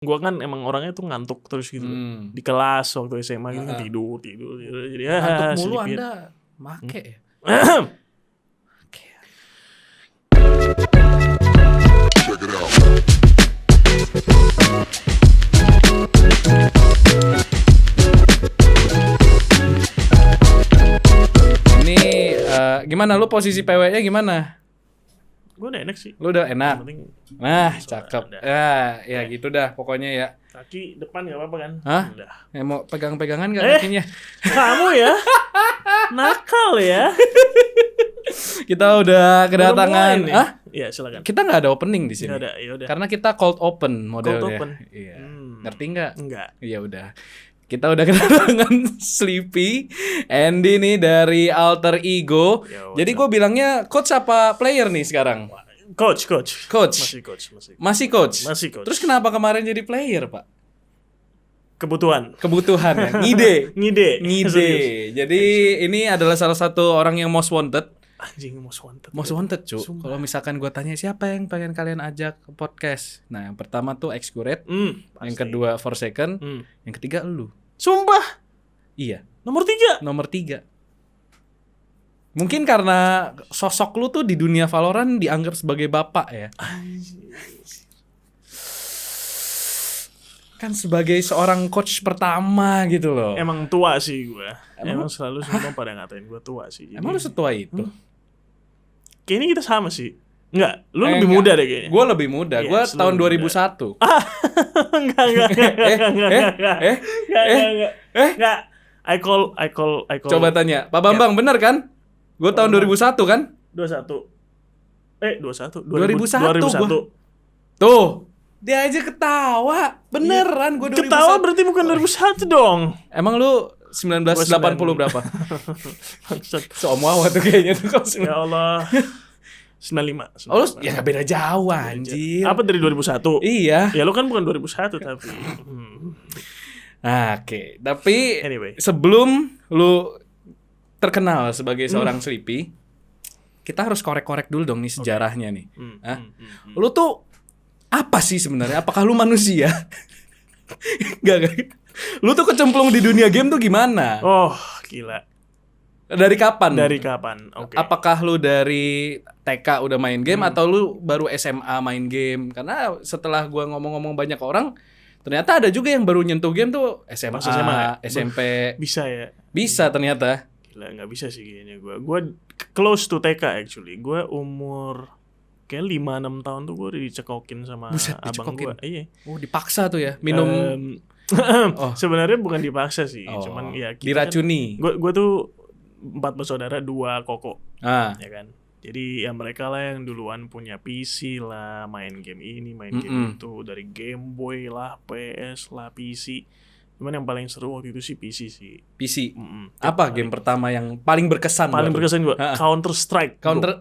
Gua kan emang orangnya tuh ngantuk terus gitu. Di kelas waktu SMA gitu tidur. Jadi Ngantuk mulu sleepy. Anda make ya. Check it out. Ini gimana lu posisi PW-nya gimana? Gue udah enak sih. Lu udah enak. Yang penting Nah, soalnya cakep. udah. Ya gitu dah pokoknya ya. Kaki depan gak apa-apa kan? Hah? Udah. Mau pegang-pegangan gak kakinya? Kamu ya? Nakal ya? Kita udah kedatangan. Udah mulai nih. Hah? Iya, silakan. Kita nggak ada opening di sini. Nggak ada, ya udah. Karena kita cold open modelnya. Cold open. Iya. Ngerti nggak? Enggak. Iya udah. Kita udah kedatangan Sleepy Andy nih dari Alter Ego. Yo, Jadi gue bilangnya coach apa player nih sekarang? Coach. Coach. Masih coach. Masih coach. Masih coach. Terus kenapa kemarin jadi player, Pak? Kebutuhan Ya. Ngide. Ngide. Ngide. Jadi ini adalah salah satu orang yang most wanted. Anjing most wanted. Most wanted, cu. Kalau misalkan gue tanya siapa yang pengen kalian ajak ke podcast. Nah, yang pertama tuh Excurate. Yang kedua Forsaken. Yang ketiga lu. Sumpah. Iya. Nomor 3. Nomor 3. Mungkin karena sosok lu tuh di dunia Valorant dianggap sebagai bapak ya. Kan sebagai seorang coach pertama gitu loh. Emang tua sih gue. Emang selalu semua pada ngatain gue tua sih. Jadi, Emang lu setua itu? kayaknya kita sama sih. Enggak, lu lebih muda deh kayaknya. Gue lebih muda. Iya, Gue tahun lebih 2001. Enggak. Enggak. I call. Coba tanya. Pak Bambang bener kan? Gue tahun 2001 kan? 21. 21. 2001 Tuh. Dia aja ketawa. Beneran gue 2001. Ketawa berarti bukan 2001 dong. Emang lu 1980 berapa? Seomawa tuh kayaknya tuh. Ya Allah. 95. Oh, lu ya beda jauh anjir. Apa dari 2001? Iya. Ya lu kan bukan 2001 tapi. Nah, oke. Tapi Anyway. sebelum lu terkenal sebagai seorang Sleepy, kita harus korek-korek dulu dong nih sejarahnya nih. Lu tuh apa sih sebenarnya? Apakah lu manusia? Gak. Lu tuh kecemplung di dunia game tuh gimana? Oh, gila. Dari kapan? Oke. Apakah lu dari TK udah main game atau lu baru SMA main game? Karena setelah gua ngomong-ngomong banyak orang, ternyata ada juga yang baru nyentuh game tuh SMA, Pas SMA ya? SMP. Bisa ya? Bisa ternyata. Gila, nggak bisa sih kayaknya gue. Gue close to TK actually. Gue umur kayak 5-6 tahun tuh gue udah dicekokin sama Buset, abang dicekokin? gue. Iya. Oh, dipaksa tuh ya minum. Sebenarnya bukan dipaksa sih, Oh, cuman ya kita diracuni. Kan, gue tuh 4 bersaudara, 2 koko, Ah. ya kan. Jadi ya mereka lah yang duluan punya PC lah, main game ini, main game itu, dari Game Boy lah, PS lah, PC. Cuman yang paling seru waktu itu sih PC sih. PC. Apa game pertama yang paling berkesan? Paling buat lu? berkesan gue Counter Strike.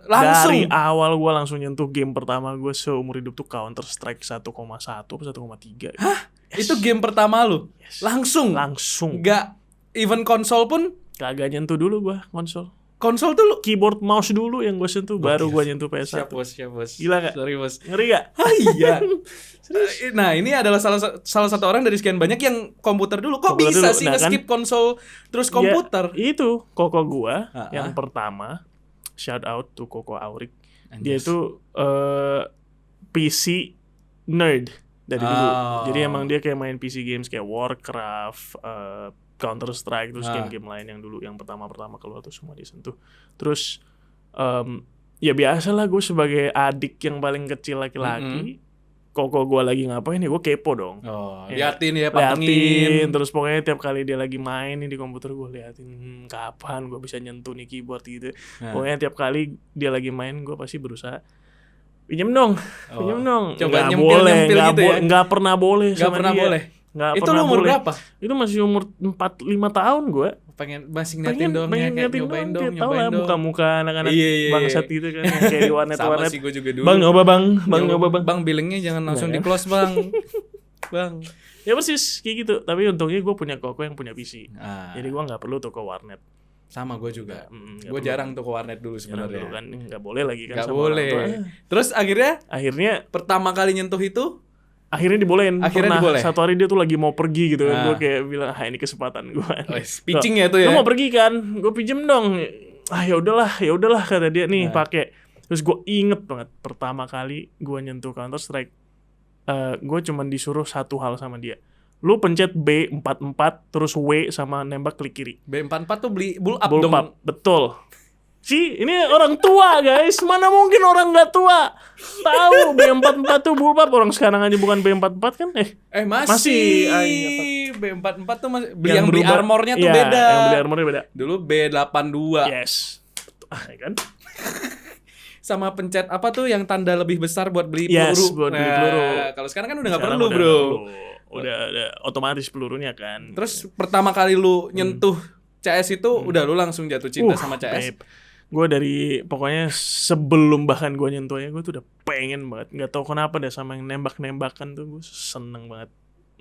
Langsung. Dari awal gue langsung nyentuh game pertama gue seumur hidup tuh Counter Strike 1,1 atau 1,3. Hah? Itu game pertama lu? Yes. Langsung? Nggak even konsol pun? Kagak nyentuh dulu gue konsol. Konsol tuh lu? Keyboard mouse dulu yang gue sentuh, baru gue nyentuh PS1. Siap bos. Gila gak? Sorry bos. Ngeri gak? Iya. Nah ini adalah salah satu orang dari sekian banyak yang komputer dulu. Kok Komputer bisa dulu. sih Nah, nge-skip konsol terus komputer? Ya, itu koko gue yang pertama. Shout out to Koko Aurik. Dia itu PC nerd dari dulu. Jadi emang dia kayak main PC games kayak Warcraft, Counter Strike, terus game-game lain yang dulu yang pertama-pertama keluar tuh semua disentuh. Terus ya biasalah gue sebagai adik yang paling kecil laki-laki, koko gue lagi ngapain ya gue kepo dong. Liatin ya, pantengin. Terus pokoknya tiap kali dia lagi main nih di komputer gue liatin kapan gue bisa nyentuh nih keyboard gitu. Pokoknya tiap kali dia lagi main gue pasti berusaha pinjem dong. Coba nggak nyempil-nyempil gitu ya. Nggak pernah boleh Nggak sama pernah dia. boleh. Nggak Itu pernah lu umur boleh. berapa? Itu masih umur 4-5 tahun gue. Masih ngeliatin dong ya, kayak nyobain dong. Tau lah muka-muka anak-anak Iya. bangsat gitu kan, yang kayak di warnet. Sama sih gue juga dulu. Bang nyoba bang. Bang billingnya jangan langsung di close bang. Bang. Ya persis kayak gitu. Tapi untungnya gue punya koko yang punya PC. Ah. Jadi gue nggak perlu tuh ke warnet. Sama gue juga. Nggak Gue perlu. jarang tuh ke warnet dulu sebenarnya. Dulu kan nggak boleh lagi kan Nggak sama orang tua. boleh. Terus akhirnya Akhirnya pertama kali nyentuh itu akhirnya dibolehin. Akhirnya dibolehin. Satu hari dia tuh lagi mau pergi gitu kan. Ah. Gue kayak bilang, ini kesempatan gue. Pitching ya tuh ya. Lu mau pergi kan? Gue pinjem dong. Ya udahlah kata dia nih pakai. Terus gue inget banget pertama kali gue nyentuh Counter Strike, gue cuman disuruh satu hal sama dia. Lu pencet B44 terus W sama nembak klik kiri. B44 tuh beli bull up Bullpup, dong. betul. Ini orang tua guys, mana mungkin orang nggak tua tahu B44 tuh bullpup. Orang sekarang aja bukan B44 kan? Masih. Masih. B44 tuh masih yang beli berubah- armornya tuh iya, beda. Yang beli armornya beda. Dulu B82. Yes. Ya kan? Sama pencet apa tuh yang tanda lebih besar buat beli Yes, peluru. buat beli peluru. Kalau sekarang kan udah nggak Sekarang perlu, udah bro. nggak perlu. Udah otomatis pelurunya kan. Terus pertama kali lu nyentuh CS itu udah lu langsung jatuh cinta sama CS. Gue dari pokoknya sebelum bahkan gue nyentuhnya gue tuh udah pengen banget. Nggak tahu kenapa deh sama yang nembak-nembakan tuh gue seneng banget.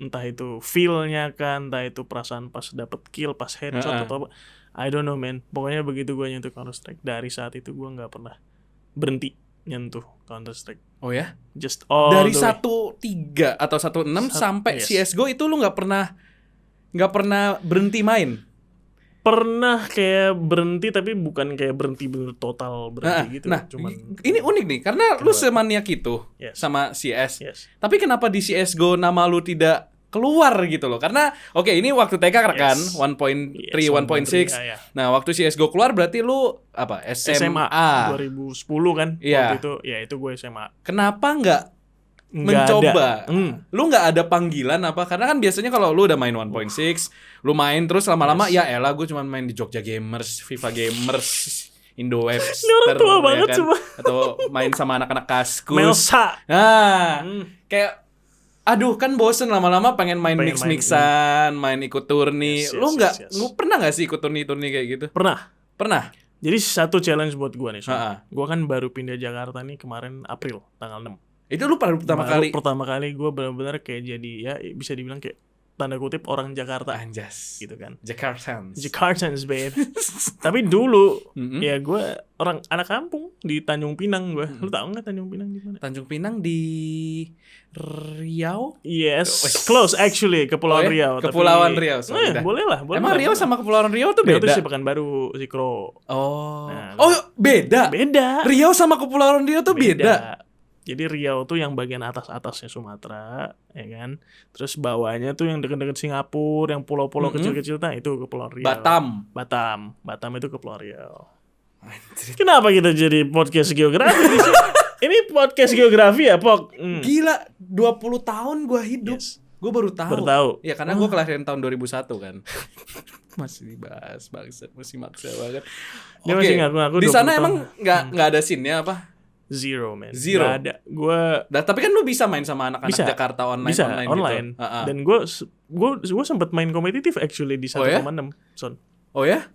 Entah itu feel-nya kan, entah itu perasaan pas dapet kill, pas headshot atau apa. I don't know man. Pokoknya begitu gue nyentuh Counter Strike, dari saat itu gue nggak pernah berhenti nyentuh Counter Strike. Oh ya? Just all Dari the way. 1.3 atau 1.6 sampai yes. CS:GO itu lu nggak pernah berhenti main. Pernah kayak berhenti tapi bukan kayak berhenti bener total berhenti gitu. Nah, Cuman ini unik nih karena lu semaniak itu Yes. sama CS. yes. Tapi kenapa di CS:GO nama lu tidak keluar gitu loh? Karena oke, ini waktu TK kan, Yes. 1.3, Yes, 1.6. ya. Nah, waktu CS:GO keluar berarti lu apa? SMA 2010 kan. Iya. Waktu itu ya itu gue SMA. Kenapa nggak Nggak mencoba? ada. Lu nggak ada panggilan apa? Karena kan biasanya kalau lu udah main 1.6, lu main terus lama-lama ya elah gue cuma main di Jogja Gamers, FIFA Gamers, Indo Webster, Ini orang tua ya banget kan? semua. Atau main sama anak-anak Kaskus. Melsa. Nah, kayak aduh kan bosen lama-lama pengen main Pengen mix-mixan, main ikut turni. Yes, Lu yes, nggak, yes. lu pernah nggak sih ikut turni-turni kayak gitu? Pernah. Pernah. Jadi satu challenge buat gue nih. Ha-ha. Gue kan baru pindah Jakarta nih kemarin April tanggal 6. Itu lu pertama kali. Pertama kali gue benar-benar kayak jadi ya bisa dibilang kayak tanda kutip orang Jakarta Anjas. gitu kan. Jakartans. Jakartans babe. Tapi dulu Mm-mm. ya gue orang anak kampung di Tanjung Pinang gue. Lu tahu nggak Tanjung Pinang di mana? Tanjung Pinang di Riau? Yes, close actually Kepulauan Oh ya? Riau. Kepulauan Riau, sorry, dah. boleh lah. Emang Riau sama Kepulauan Riau tuh Riau beda? tuh si Pekanbaru, Zikro. Oh. Nah, Oh, beda. Beda. Riau sama Kepulauan Riau tuh beda. Jadi Riau tuh yang bagian atas-atasnya Sumatera, ya kan. Terus bawahnya tuh yang deket-deket Singapura, yang pulau-pulau kecil-kecil, nah itu Kepulauan Riau. Batam itu Kepulauan Riau. Kenapa kita jadi podcast geografi di sini? Ini podcast geografi ya, Pok? Gila, 20 tahun gua hidup. Yes. Gue baru tahu. Baru tahu. Ya karena gue kelahiran tahun 2001 kan. Masih dibahas bangsat, masih maksa banget. Dia masih ngaku-ngaku Di 20 sana tahun. emang nggak ada scene-nya apa? Zero, man. Zero. Nggak ada. Gue Tapi kan lu bisa main sama anak-anak bisa Jakarta online bisa online gitu. Dan gue sempat main kompetitif actually di 1,6 Son. Oh ya?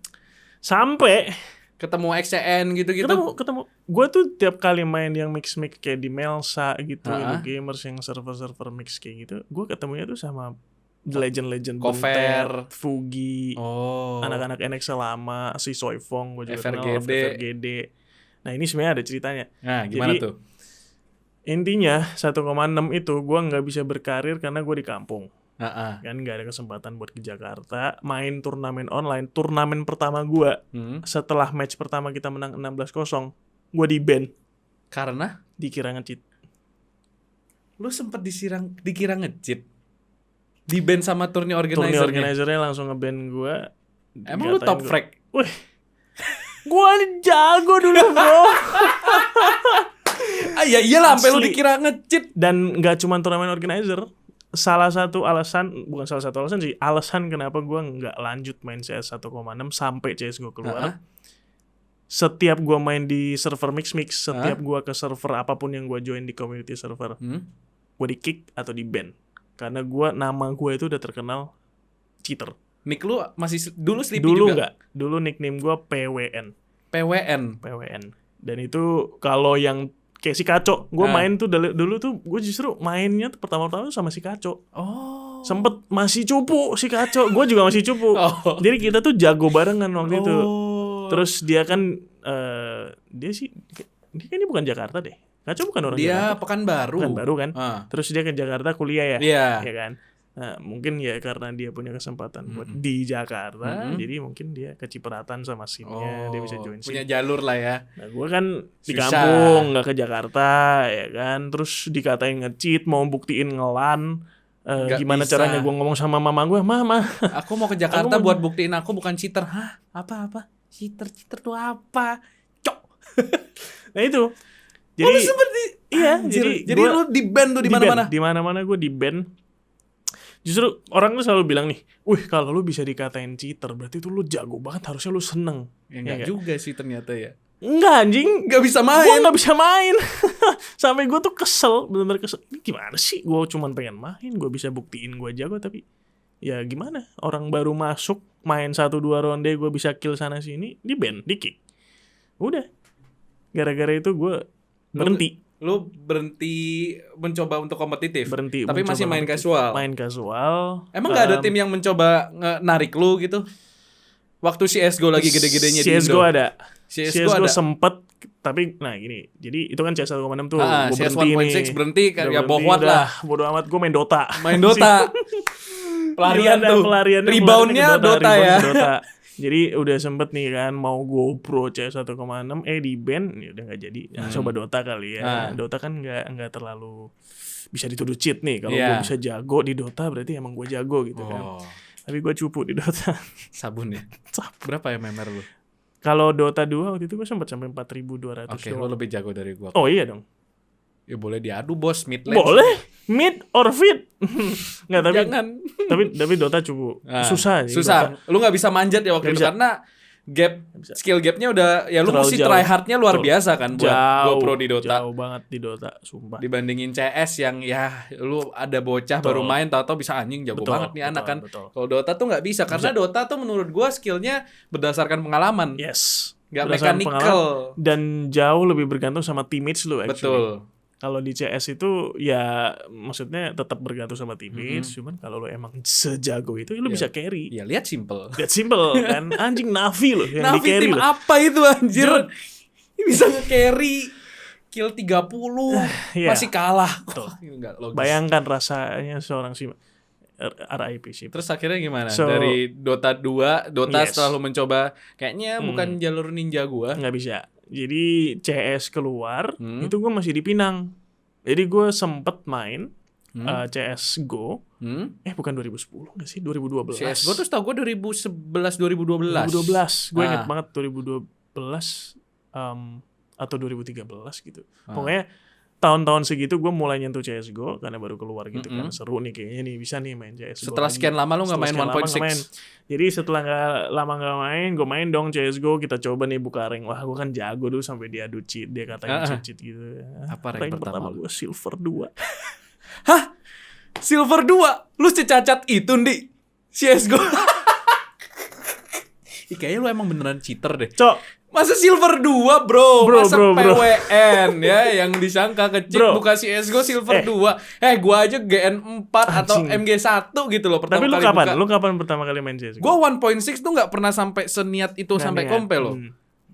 Sampai Ketemu XCN gitu-gitu. ketemu gue tuh tiap kali main yang mix kayak di Melsa gitu, Indo Gamers yang server mix kayak gitu, gue ketemunya tuh sama legend Cover, Fugi, anak-anak NX lama, si Soifong, gue juga kenal, FRGD. Nah ini sebenarnya ada ceritanya. Nah gimana Jadi, tuh? Intinya 1,6 itu gue nggak bisa berkarir karena gue di kampung. Kan nggak ada kesempatan buat ke Jakarta main turnamen online. Turnamen pertama gue setelah match pertama kita menang 16-0, gue di ban Karena dikira nge-cheat. lu sempet dikira nge-cheat. Di ban sama turni organizernya langsung nge-ban gue. Emang lu top frag? Wih, gue jago dulu bro. Ya iyalah sampai lu Asli. dikira nge-cheat. Dan nggak cuma turnamen organizer. Salah satu alasan sih, alasan kenapa gue nggak lanjut main CS 1,6 sampai CS:GO keluar. Setiap gue main di server mix, setiap gue ke server apapun yang gue join di community server, gue di kick atau di ban. Karena nama gue itu udah terkenal cheater. Nick lu masih dulu Sleepy Dulu juga? nggak, dulu nickname gue PWN. PWN. Dan itu kalau yang kayak si Kaco, gue main tuh dulu tuh gue justru mainnya tuh pertama-tama sama si Kaco. Oh. Sempet masih cupu si Kaco, gue juga masih cupu. Jadi kita tuh jago barengan waktu itu. Terus dia kan dia kan bukan Jakarta deh. Ngaco bukan orang Dia Jakarta. Pekanbaru. Pekanbaru kan. Ah. Terus dia ke Jakarta kuliah ya. Iya. Ya kan. Nah, mungkin ya karena dia punya kesempatan buat di Jakarta, jadi mungkin dia kecipratan sama SIM-nya, dia bisa join SIM. Punya jalur lah ya. Nah, gue kan di Susah. kampung, nggak ke Jakarta, ya kan. Terus dikatain nge-cheat, mau buktiin ngelan. Nggak Gimana bisa. caranya gue ngomong sama mama gue, Mama. Aku mau ke Jakarta Aku mau- buat buktiin aku bukan cheater. Hah? Apa? Cheater tuh apa? Cok. Nah itu. Jadi lu seperti iya, Anjir. Jadi gua lu di ban tuh di mana-mana. Di mana-mana gue di ban. Justru orang tuh selalu bilang nih, "Wih, kalau lu bisa dikatain cheater, berarti tuh lu jago banget, harusnya lu seneng." Ya enggak nggak? juga sih ternyata ya. Enggak anjing, Enggak bisa gue main. nggak bisa main. Sampai gue tuh kesel, bener-bener kesel. Ini gimana sih? Gue cuman pengen main, gue bisa buktiin gue jago, tapi ya gimana? Orang baru masuk, main 1-2 ronde, gue bisa kill sana sini, di ban, di kick. Udah. Gara-gara itu gue berhenti. Lu berhenti mencoba untuk kompetitif. Berhenti. Tapi masih mencoba main kompetitif. casual. Main casual. Emang nggak ada tim yang mencoba narik lu gitu? Waktu CS:GO lagi gede-gedenya di Indo. CSGO ada. CS:GO CSGO ada. sempet, tapi nah gini. Jadi itu kan CS 1.6 tuh. Gue CS berhenti 1.6 nih. berhenti kan Udah ya berhenti, bohwat udah, lah. Bodo amat, gue main Dota. Main Dota. Pelarian Gila, tuh. pelariannya Reboundnya ke Dota rebound ya. ke Dota. Jadi udah sempet nih kan mau GoPro CS 1.6 di ban ya udah nggak jadi. Nah, coba Dota kali ya. Dota kan nggak terlalu bisa dituduh cheat nih. Kalau gue bisa jago di Dota berarti emang gue jago gitu kan. Tapi gue cupu di Dota. Sabun ya. Berapa ya memer lu? Kalau Dota 2 waktu itu gue sempat sampai 4.200 Oke, lu lebih jago dari gua. Oh iya dong. Ya boleh diadu bos mid lane. Boleh mid or fit. Nggak, tapi Jangan. tapi Dota cukup susah sih. Susah. Dota. Lu nggak bisa manjat ya waktu Nggak itu bisa. karena skill gapnya udah ya lu Terlalu mesti jauh. try hardnya luar Betul. biasa kan buat GoPro di Dota. Jauh banget di Dota, sumpah. Dibandingin CS yang ya lu ada bocah baru main tahu-tahu bisa anjing jago banget nih anak kan. Kalau Dota tuh nggak bisa karena Dota tuh menurut gua skillnya berdasarkan pengalaman. Yes. Nggak Berdasarkan mechanical. pengalaman dan jauh lebih bergantung sama teammates lu actually. Betul. Kalau di CS itu ya maksudnya tetap bergantung sama teammates, cuman kalau lu emang sejago itu lu bisa carry. Ya lihat simple. That simple kan. Anjing Navi loh yang Navi di-carry tim loh. apa itu anjir? Ini bisa nge-carry kill 30 Iya. masih kalah. Betul. Enggak logis. Bayangkan rasanya seorang RIP sih. Terus akhirnya gimana? So, dari Dota 2, Dota yes. setelah lu mencoba kayaknya bukan jalur ninja gua. Nggak bisa. Jadi CS keluar, itu gue masih di Pinang. Jadi gue sempet main CS GO. Bukan 2010 nggak sih? 2012. CS gua tuh setahu gua 2011 2012. 2012. Gue inget banget 2012 atau 2013 gitu. Pokoknya tahun-tahun segitu gue mulai nyentuh CSGO karena baru keluar gitu kan. Seru nih kayaknya nih bisa nih main CSGO. Setelah sekian lama lu nggak main 1.6. Jadi setelah lama nggak main, gue main dong CSGO. Kita coba nih buka rank. Wah gue kan jago dulu sampai dia adu cheat. Dia katanya cheat gitu. Apa rank pertama gue silver 2. Hah? Silver 2? Lu secacat itu, Ndi? CSGO? Kayaknya lu emang beneran cheater deh. Cok. Masa silver 2 bro? Masa bro. PWN ya yang disangka kecil Bro. buka CSGO silver 2. Gua aja GN4 atau MG1 gitu loh pertama Tapi lu kali kapan? buka. Lu kapan pertama kali main CSGO? Gua 1.6 tuh gak pernah sampai seniat itu sampai kompe loh.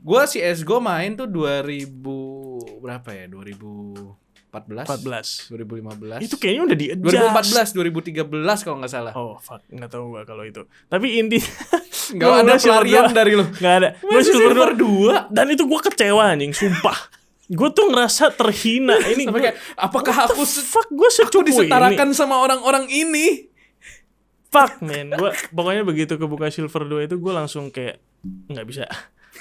Gua CSGO main tuh 2000 berapa ya? 2014. 2015. Itu kayaknya udah di-adjust. 2014, 2013 kalau nggak salah. Oh fuck, nggak tahu gua kalau itu. Tapi inti Nggak ada pelarian dari lu. Nggak ada. Gue silver 2. Dan itu gue kecewa anjing, sumpah. Gue tuh ngerasa terhina. Ini Sampai kayak, apakah aku gue secupu disetarakan ini? sama orang-orang ini? Fuck man, gue pokoknya begitu kebuka silver 2 itu gue langsung kayak nggak bisa.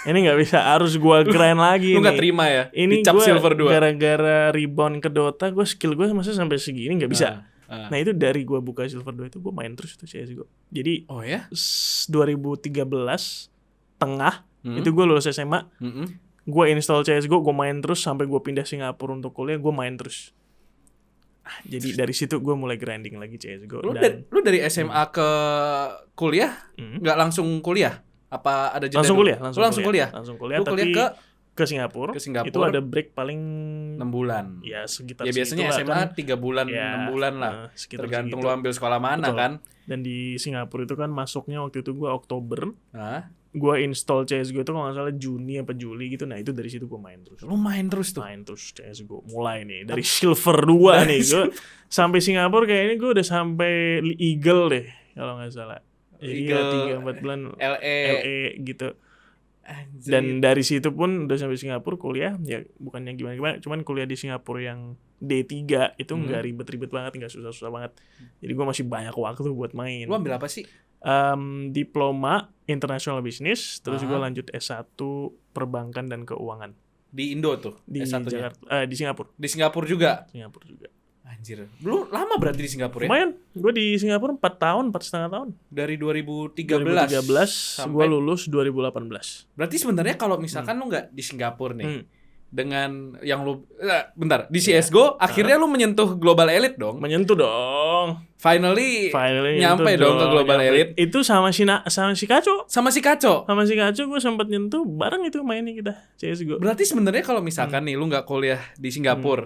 Ini nggak bisa, harus gue grind lagi. Lu nggak terima ya? Ini dicap gue silver 2. gara-gara rebound ke Dota, gue skill gue masa sampai segini nggak bisa. Nah itu dari gue buka silver 2 itu gue main terus itu CSGO. Jadi oh ya? 2013 tengah itu gue lulus SMA. Gue install CSGO, gue main terus sampai gue pindah Singapura untuk kuliah, gue main terus. Jadi dari situ gue mulai grinding lagi CSGO. Lu dari SMA ke kuliah nggak langsung kuliah? Apa ada jeda? Langsung kuliah, langsung kuliah. Lu kuliah ke Singapura. Itu ada break paling 6 bulan. Ya sekitar ya biasanya SMA kan. 3 bulan, 6 bulan lah. Tergantung lu ambil sekolah mana. Betul. Kan. Dan di Singapura itu kan masuknya waktu itu gue Oktober. Hah? Gue install CSGO itu kalau nggak salah Juni apa Juli gitu. Nah itu dari situ gue main terus. Lu main terus tuh. Main terus CSGO. Mulai nih dari Silver 2 nih. Gue sampai Singapura kayaknya gue udah sampai Eagle deh kalau nggak salah. Jadi ya 3-4 bulan LE gitu. Anjir. Dan dari situ pun udah sampai Singapura kuliah. Ya bukannya gimana-gimana. Cuman kuliah di Singapura yang D3 itu nggak ribet-ribet banget. Nggak susah-susah banget. Jadi gue masih banyak waktu buat main. Lu ambil apa sih? Diploma International Business, terus gue lanjut S1 Perbankan dan Keuangan Di Indo tuh di S1-nya. Jakarta, di Singapura. Di Singapura juga. Singapura juga. Anjir. Lu lama berarti di Singapura ya? Lumayan, gue di Singapura 4 tahun, 4,5 tahun. Dari 2013. 2013, gue lulus 2018. Berarti sebenarnya kalau misalkan lu nggak di Singapura nih, dengan yang lu bentar di CS:GO akhirnya lu menyentuh global elite dong. Menyentuh dong. Finally nyampe nyentuh dong ke global elite. Itu sama si Kaco. Sama si Kaco. Sama si Kaco gue sempat nyentuh bareng itu mainnya kita CS:GO. Berarti sebenarnya kalau misalkan nih lu nggak kuliah di Singapura,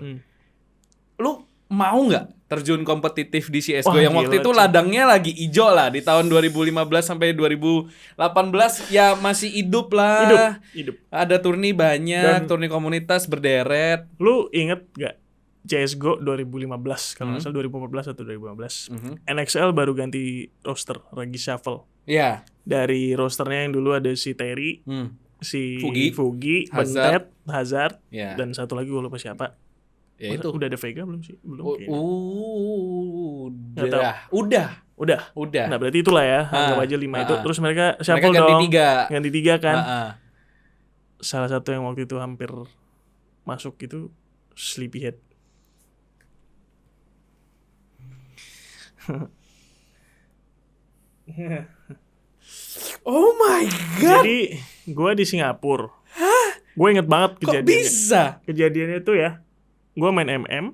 lu mau nggak terjun kompetitif di CS:GO yang waktu itu ladangnya lagi ijo lah di tahun 2015 sampai 2018 ya masih hidup lah. Hidup. Ada turni banyak, turni komunitas berderet. Lu inget gak CS:GO 2015 kalau nggak salah 2014 atau 2015. NXL baru ganti roster, lagi shuffle. Iya. Dari rosternya yang dulu ada si Terry, si Fugi, Hazard. Hazard, Ya. dan satu lagi gue lupa siapa. Ya itu. Udah ada Vega belum sih? Belum. Udah. Nah berarti itulah ya, anggap aja 5 itu. Terus mereka shuffle dong. Ganti 3 kan. Salah satu yang waktu itu hampir masuk itu Sleepyhead. Oh my god. Jadi gue di Singapura. Gue inget banget kejadiannya. Kok bisa? Kejadiannya itu ya, gue main MM,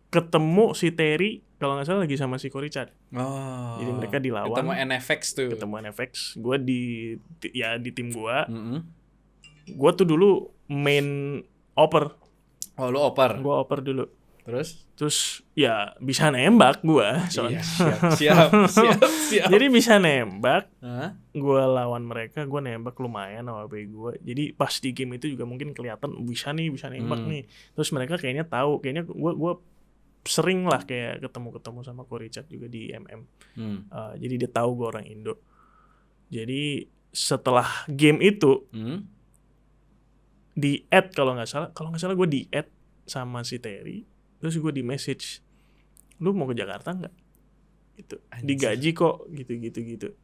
ketemu si Terry kalau nggak salah lagi sama si Richard. Oh. Jadi mereka dilawan. Ketemu NFX tuh. Ketemu NFX. Gue di tim gue. Gue tuh dulu main oper. Oh lu oper. Gue oper dulu. Terus ya bisa nembak gue. Iya, siap. Jadi bisa nembak. Gue lawan mereka, gue nembak lumayan sama HP gue. Jadi pas di game itu juga mungkin kelihatan bisa nembak nih. Terus mereka kayaknya tahu, kayaknya gue sering lah kayak ketemu sama Ko Richard juga di MM. Jadi dia tahu gue orang Indo. Jadi setelah game itu di add kalau nggak salah gue di add sama si Terry. Terus gue di message, lu mau ke Jakarta nggak? Gitu. Digaji kok, gitu.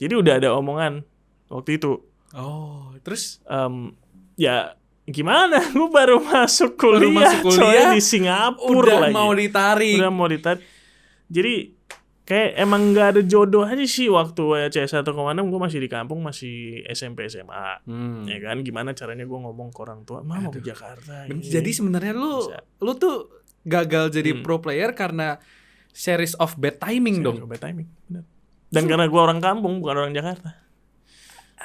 Jadi udah ada omongan waktu itu. Oh, terus ya gimana? Gue baru masuk kuliah soalnya di Singapura udah lagi. Udah mau ditarik. Jadi kayak emang nggak ada jodoh aja sih waktu CS 1,6 gue masih di kampung, masih SMP SMA. Ya kan, gimana caranya gue ngomong ke orang tua, mau ke Jakarta. Jadi sebenarnya lu tuh gagal jadi pro player karena series of bad timing dong. Bad timing, benar. Dan karena gue orang kampung, bukan orang Jakarta.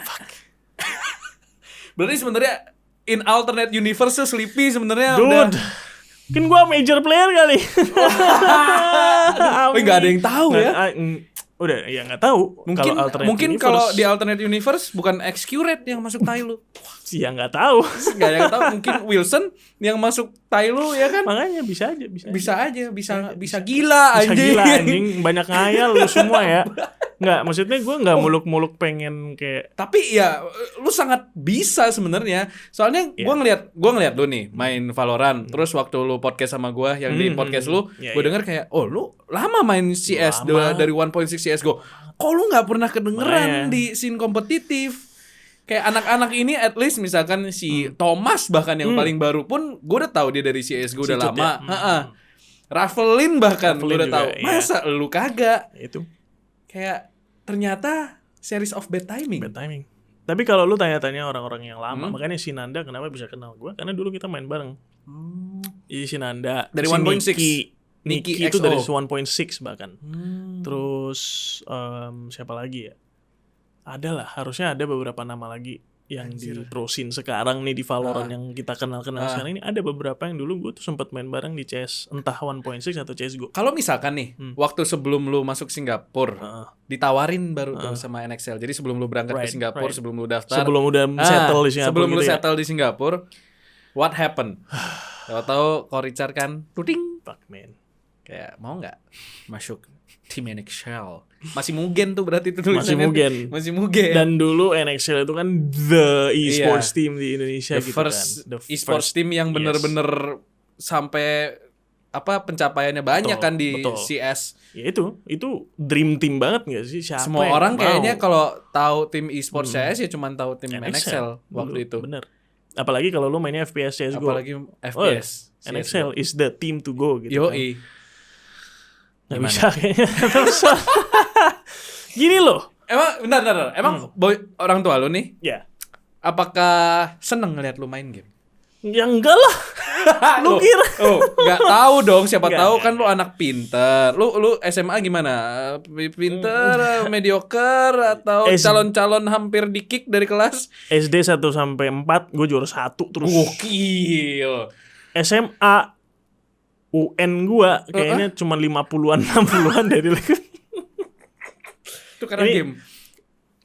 Fuck. Berarti sebenarnya in alternate universe Sleepy sebenarnya Dude, kan gue major player kali. Nggak ada yang tahu ya. Udah, ya nggak tahu. Mungkin kalau di alternate universe bukan XQ-Red yang masuk tai lu. Ya nggak tahu. Nggak ada yang tahu. Mungkin Wilson yang masuk tai lu ya kan? Makanya bisa gila anjing. Bisa gila anjing. Banyak ngayal lu semua ya. Nggak, maksudnya gue nggak muluk-muluk pengen kayak. Tapi ya lu sangat bisa sebenarnya. Soalnya gue ngeliat lu nih main Valorant. Terus waktu lu podcast sama gue yang di podcast lu, gue denger kayak, oh lu lama main CS dari 1.6 CS:GO. Kok lu nggak pernah kedengeran di scene kompetitif? Kayak anak-anak ini at least misalkan si Thomas bahkan yang paling baru pun gue udah tahu dia dari CS:GO udah lama. Ravelin bahkan gue udah tahu. Masa lu kagak? Itu kayak ternyata series of bad timing. Tapi kalau lu tanya-tanya orang-orang yang lama, makanya si Nanda kenapa bisa kenal gue? Karena dulu kita main bareng. Jadi si Nanda dari si 1.6. Niki itu dari 1.6 bahkan. Terus siapa lagi ya? Ada lah, harusnya ada beberapa nama lagi. yang di pro scene sekarang nih di Valorant yang kita kenal-kenal sekarang ini, ada beberapa yang dulu gue tuh sempat main bareng di CS entah 1.6 atau CS:GO. Kalau misalkan nih, waktu sebelum lu masuk Singapura, ditawarin baru tuh sama NXL. Jadi sebelum lu berangkat ke Singapura, sebelum lu daftar, sebelum udah settle di Singapura, sebelum lu gitu ya. settle di Singapura, what happened? Tahu-tahu Ko Richard kan, tuting, Fuck man. kayak mau nggak masuk tim NXL? Masih Mugen tuh berarti itu Masih tulisannya. Mugen. Masih Mugen. Dan dulu NXL itu kan the e-sports Iya. team di Indonesia The gitu first kan. e-sports team yang bener-bener sampai pencapaiannya banyak Betul, kan di betul. CS. Ya itu dream team banget gak sih? Siapa Semua yang orang mau? kayaknya kalau tahu tim e-sports CS ya cuman tahu tim NXL waktu dulu, itu. Bener. Apalagi kalau lu mainnya FPS CS:GO. Apalagi FPS. NXL is the team to go gitu kan. Yoi. Nggak Gimana? bisa kayaknya. Gini loh. Emang bentar. Emang boy orang tua lu nih, Ya. apakah seneng ngeliat lu main game? Ya enggak lah. Lu kira? Nggak tahu dong. Siapa Nggak, tahu nggak, kan lu anak pinter. Lu SMA gimana? Pinter, mediocre, atau calon-calon hampir di-kick dari kelas? SD 1 sampai 4 gue juara 1 terus. Gokil. SMA UN gua kayaknya cuma 50-an 60-an dari Itu karena Ini- game.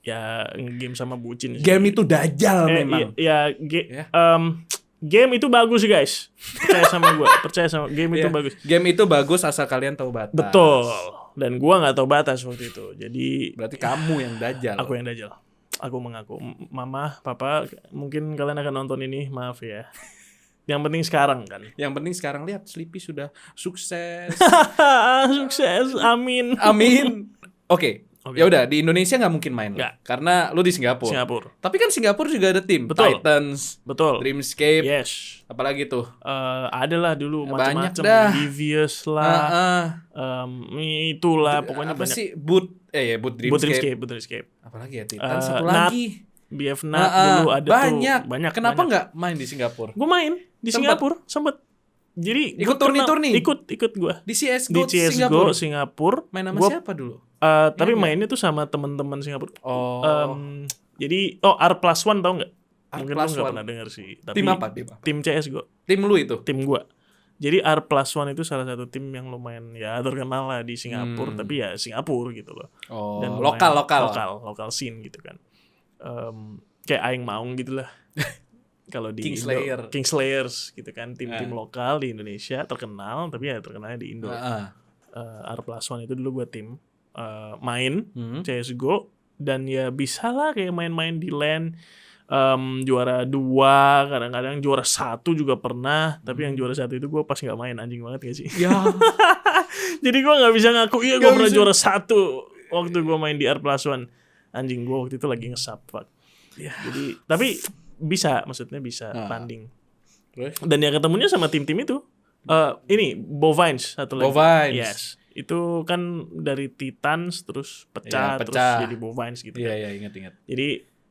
ya game sama bucin sih. Game itu dajal memang. Ya, Ya. game itu bagus guys. Percaya sama gua, percaya sama game itu Iya. bagus. Game itu bagus asal kalian tahu batas. Betul. Dan gua nggak tahu batas waktu itu. Jadi Berarti kamu yang dajal. aku yang dajal. Aku mengaku. Mama, papa, mungkin kalian akan nonton ini, maaf ya. Yang penting sekarang kan. Yang penting sekarang lihat Sleepy sudah sukses. Sukses, amin. Amin. Oke. Oke. Ya udah di Indonesia nggak mungkin main Nggak. karena lu di Singapura. Singapura. Tapi kan Singapura juga ada tim. Betul. Titans, Betul. Dreamscape, Yes. apalagi tuh. Ada lah dulu Banyak macam-macam, dah. Devious lah, itulah pokoknya apa banyak. sih Boot Dreamscape. Boot Dreamscape. Apalagi ya Titans satu Nat, lagi. BF Nat dulu ada banyak. tuh. Banyak. Kenapa nggak main di Singapura? Gue main di Sempet. Singapura, sempet. Jadi Ikut gua pernah- turni-turni? Ikut gue Di di CS:GO CS:GO Singapura. Main sama Gua, siapa dulu? tapi mainnya tuh sama teman-teman Singapura. Oh. Jadi R+1 tau nggak? Mungkin lu R+1. nggak pernah dengar sih. Tapi Tim apa? Tim CS:GO. Tim lu itu? Tim gua. Jadi R+1 itu salah satu tim yang lumayan ya terkenal lah di Singapura, tapi ya Singapura gitu loh. Oh, Dan lumayan lokal. lokal scene gitu kan. Kayak Aing Maung gitu lah. Kalau di Kingslayer. Indo, Kingslayers gitu kan, tim-tim lokal di Indonesia terkenal, tapi ya terkenalnya di Indo. R+1 itu dulu gua tim main CS:GO dan ya bisa lah kayak main-main di LAN. Juara 2, kadang-kadang juara 1 juga pernah, tapi yang juara 1 itu gue pas nggak main, anjing banget gak sih? Ya. Jadi gue nggak bisa ngaku iya gue Nggak pernah bisa. juara 1 waktu gue main di R+1. Anjing, gue waktu itu lagi nge-sub, fuck. Jadi tapi bisa, maksudnya bisa tanding. Terus? Dan ya ketemunya sama tim-tim itu. Ini Bovines satu lagi. Bovines. Yes. Itu kan dari Titans terus pecah, Iya, terus pecah. jadi Bovines gitu Iya, kan. iya, ingat. Jadi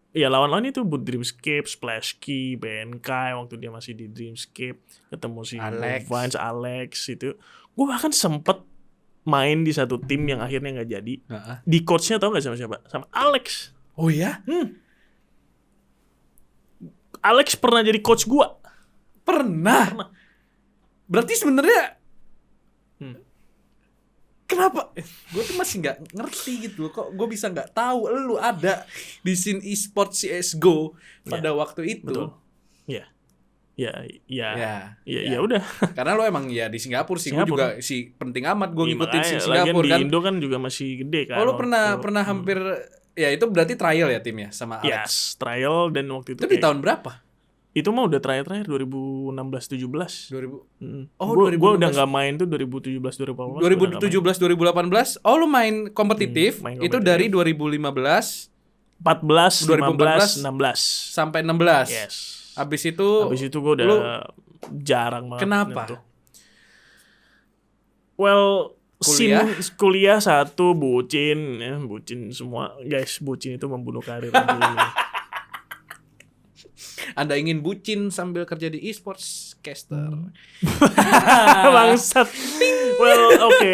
ya lawan-lawan itu Boot Dreamscape, Splash Key, BNK waktu dia masih di Dreamscape, ketemu si Bovines, Alex itu. Gue bahkan sempet main di satu tim yang akhirnya nggak jadi. Di coachnya tau nggak sama siapa? Sama Alex. Oh ya? Alex pernah jadi coach gua. Pernah. Berarti sebenarnya kenapa? Gue tuh masih nggak ngerti gitu loh. Kok gue bisa nggak tahu lu ada di scene e-sport CS:GO pada waktu itu? Betul. Iya. Ya. Udah. Karena lo emang ya di Singapura sih. Gue juga sih penting amat gue ngikutin Makanya, Singapura lagian kan. di Indo kan juga masih gede kan. Oh lo pernah hampir ya itu berarti trial ya timnya sama Alex. Yes, trial dan waktu itu Itu di tahun berapa? itu mah udah terakhir 2016-17. 2000. Oh, Gue 2016. udah nggak main tuh 2017-2018. 2017 2018. Oh lu main kompetitif main itu kompetitif. dari 2015 14, 2014, 15, 16. sampai 16. Yes. Habis itu gue udah jarang banget. Kenapa? nyentuh. Well, Kuliah? kuliah satu bucin, ya, bucin semua guys, bucin itu membunuh karir. Anda ingin bucin sambil kerja di esports caster. Bangsat. Well, oke.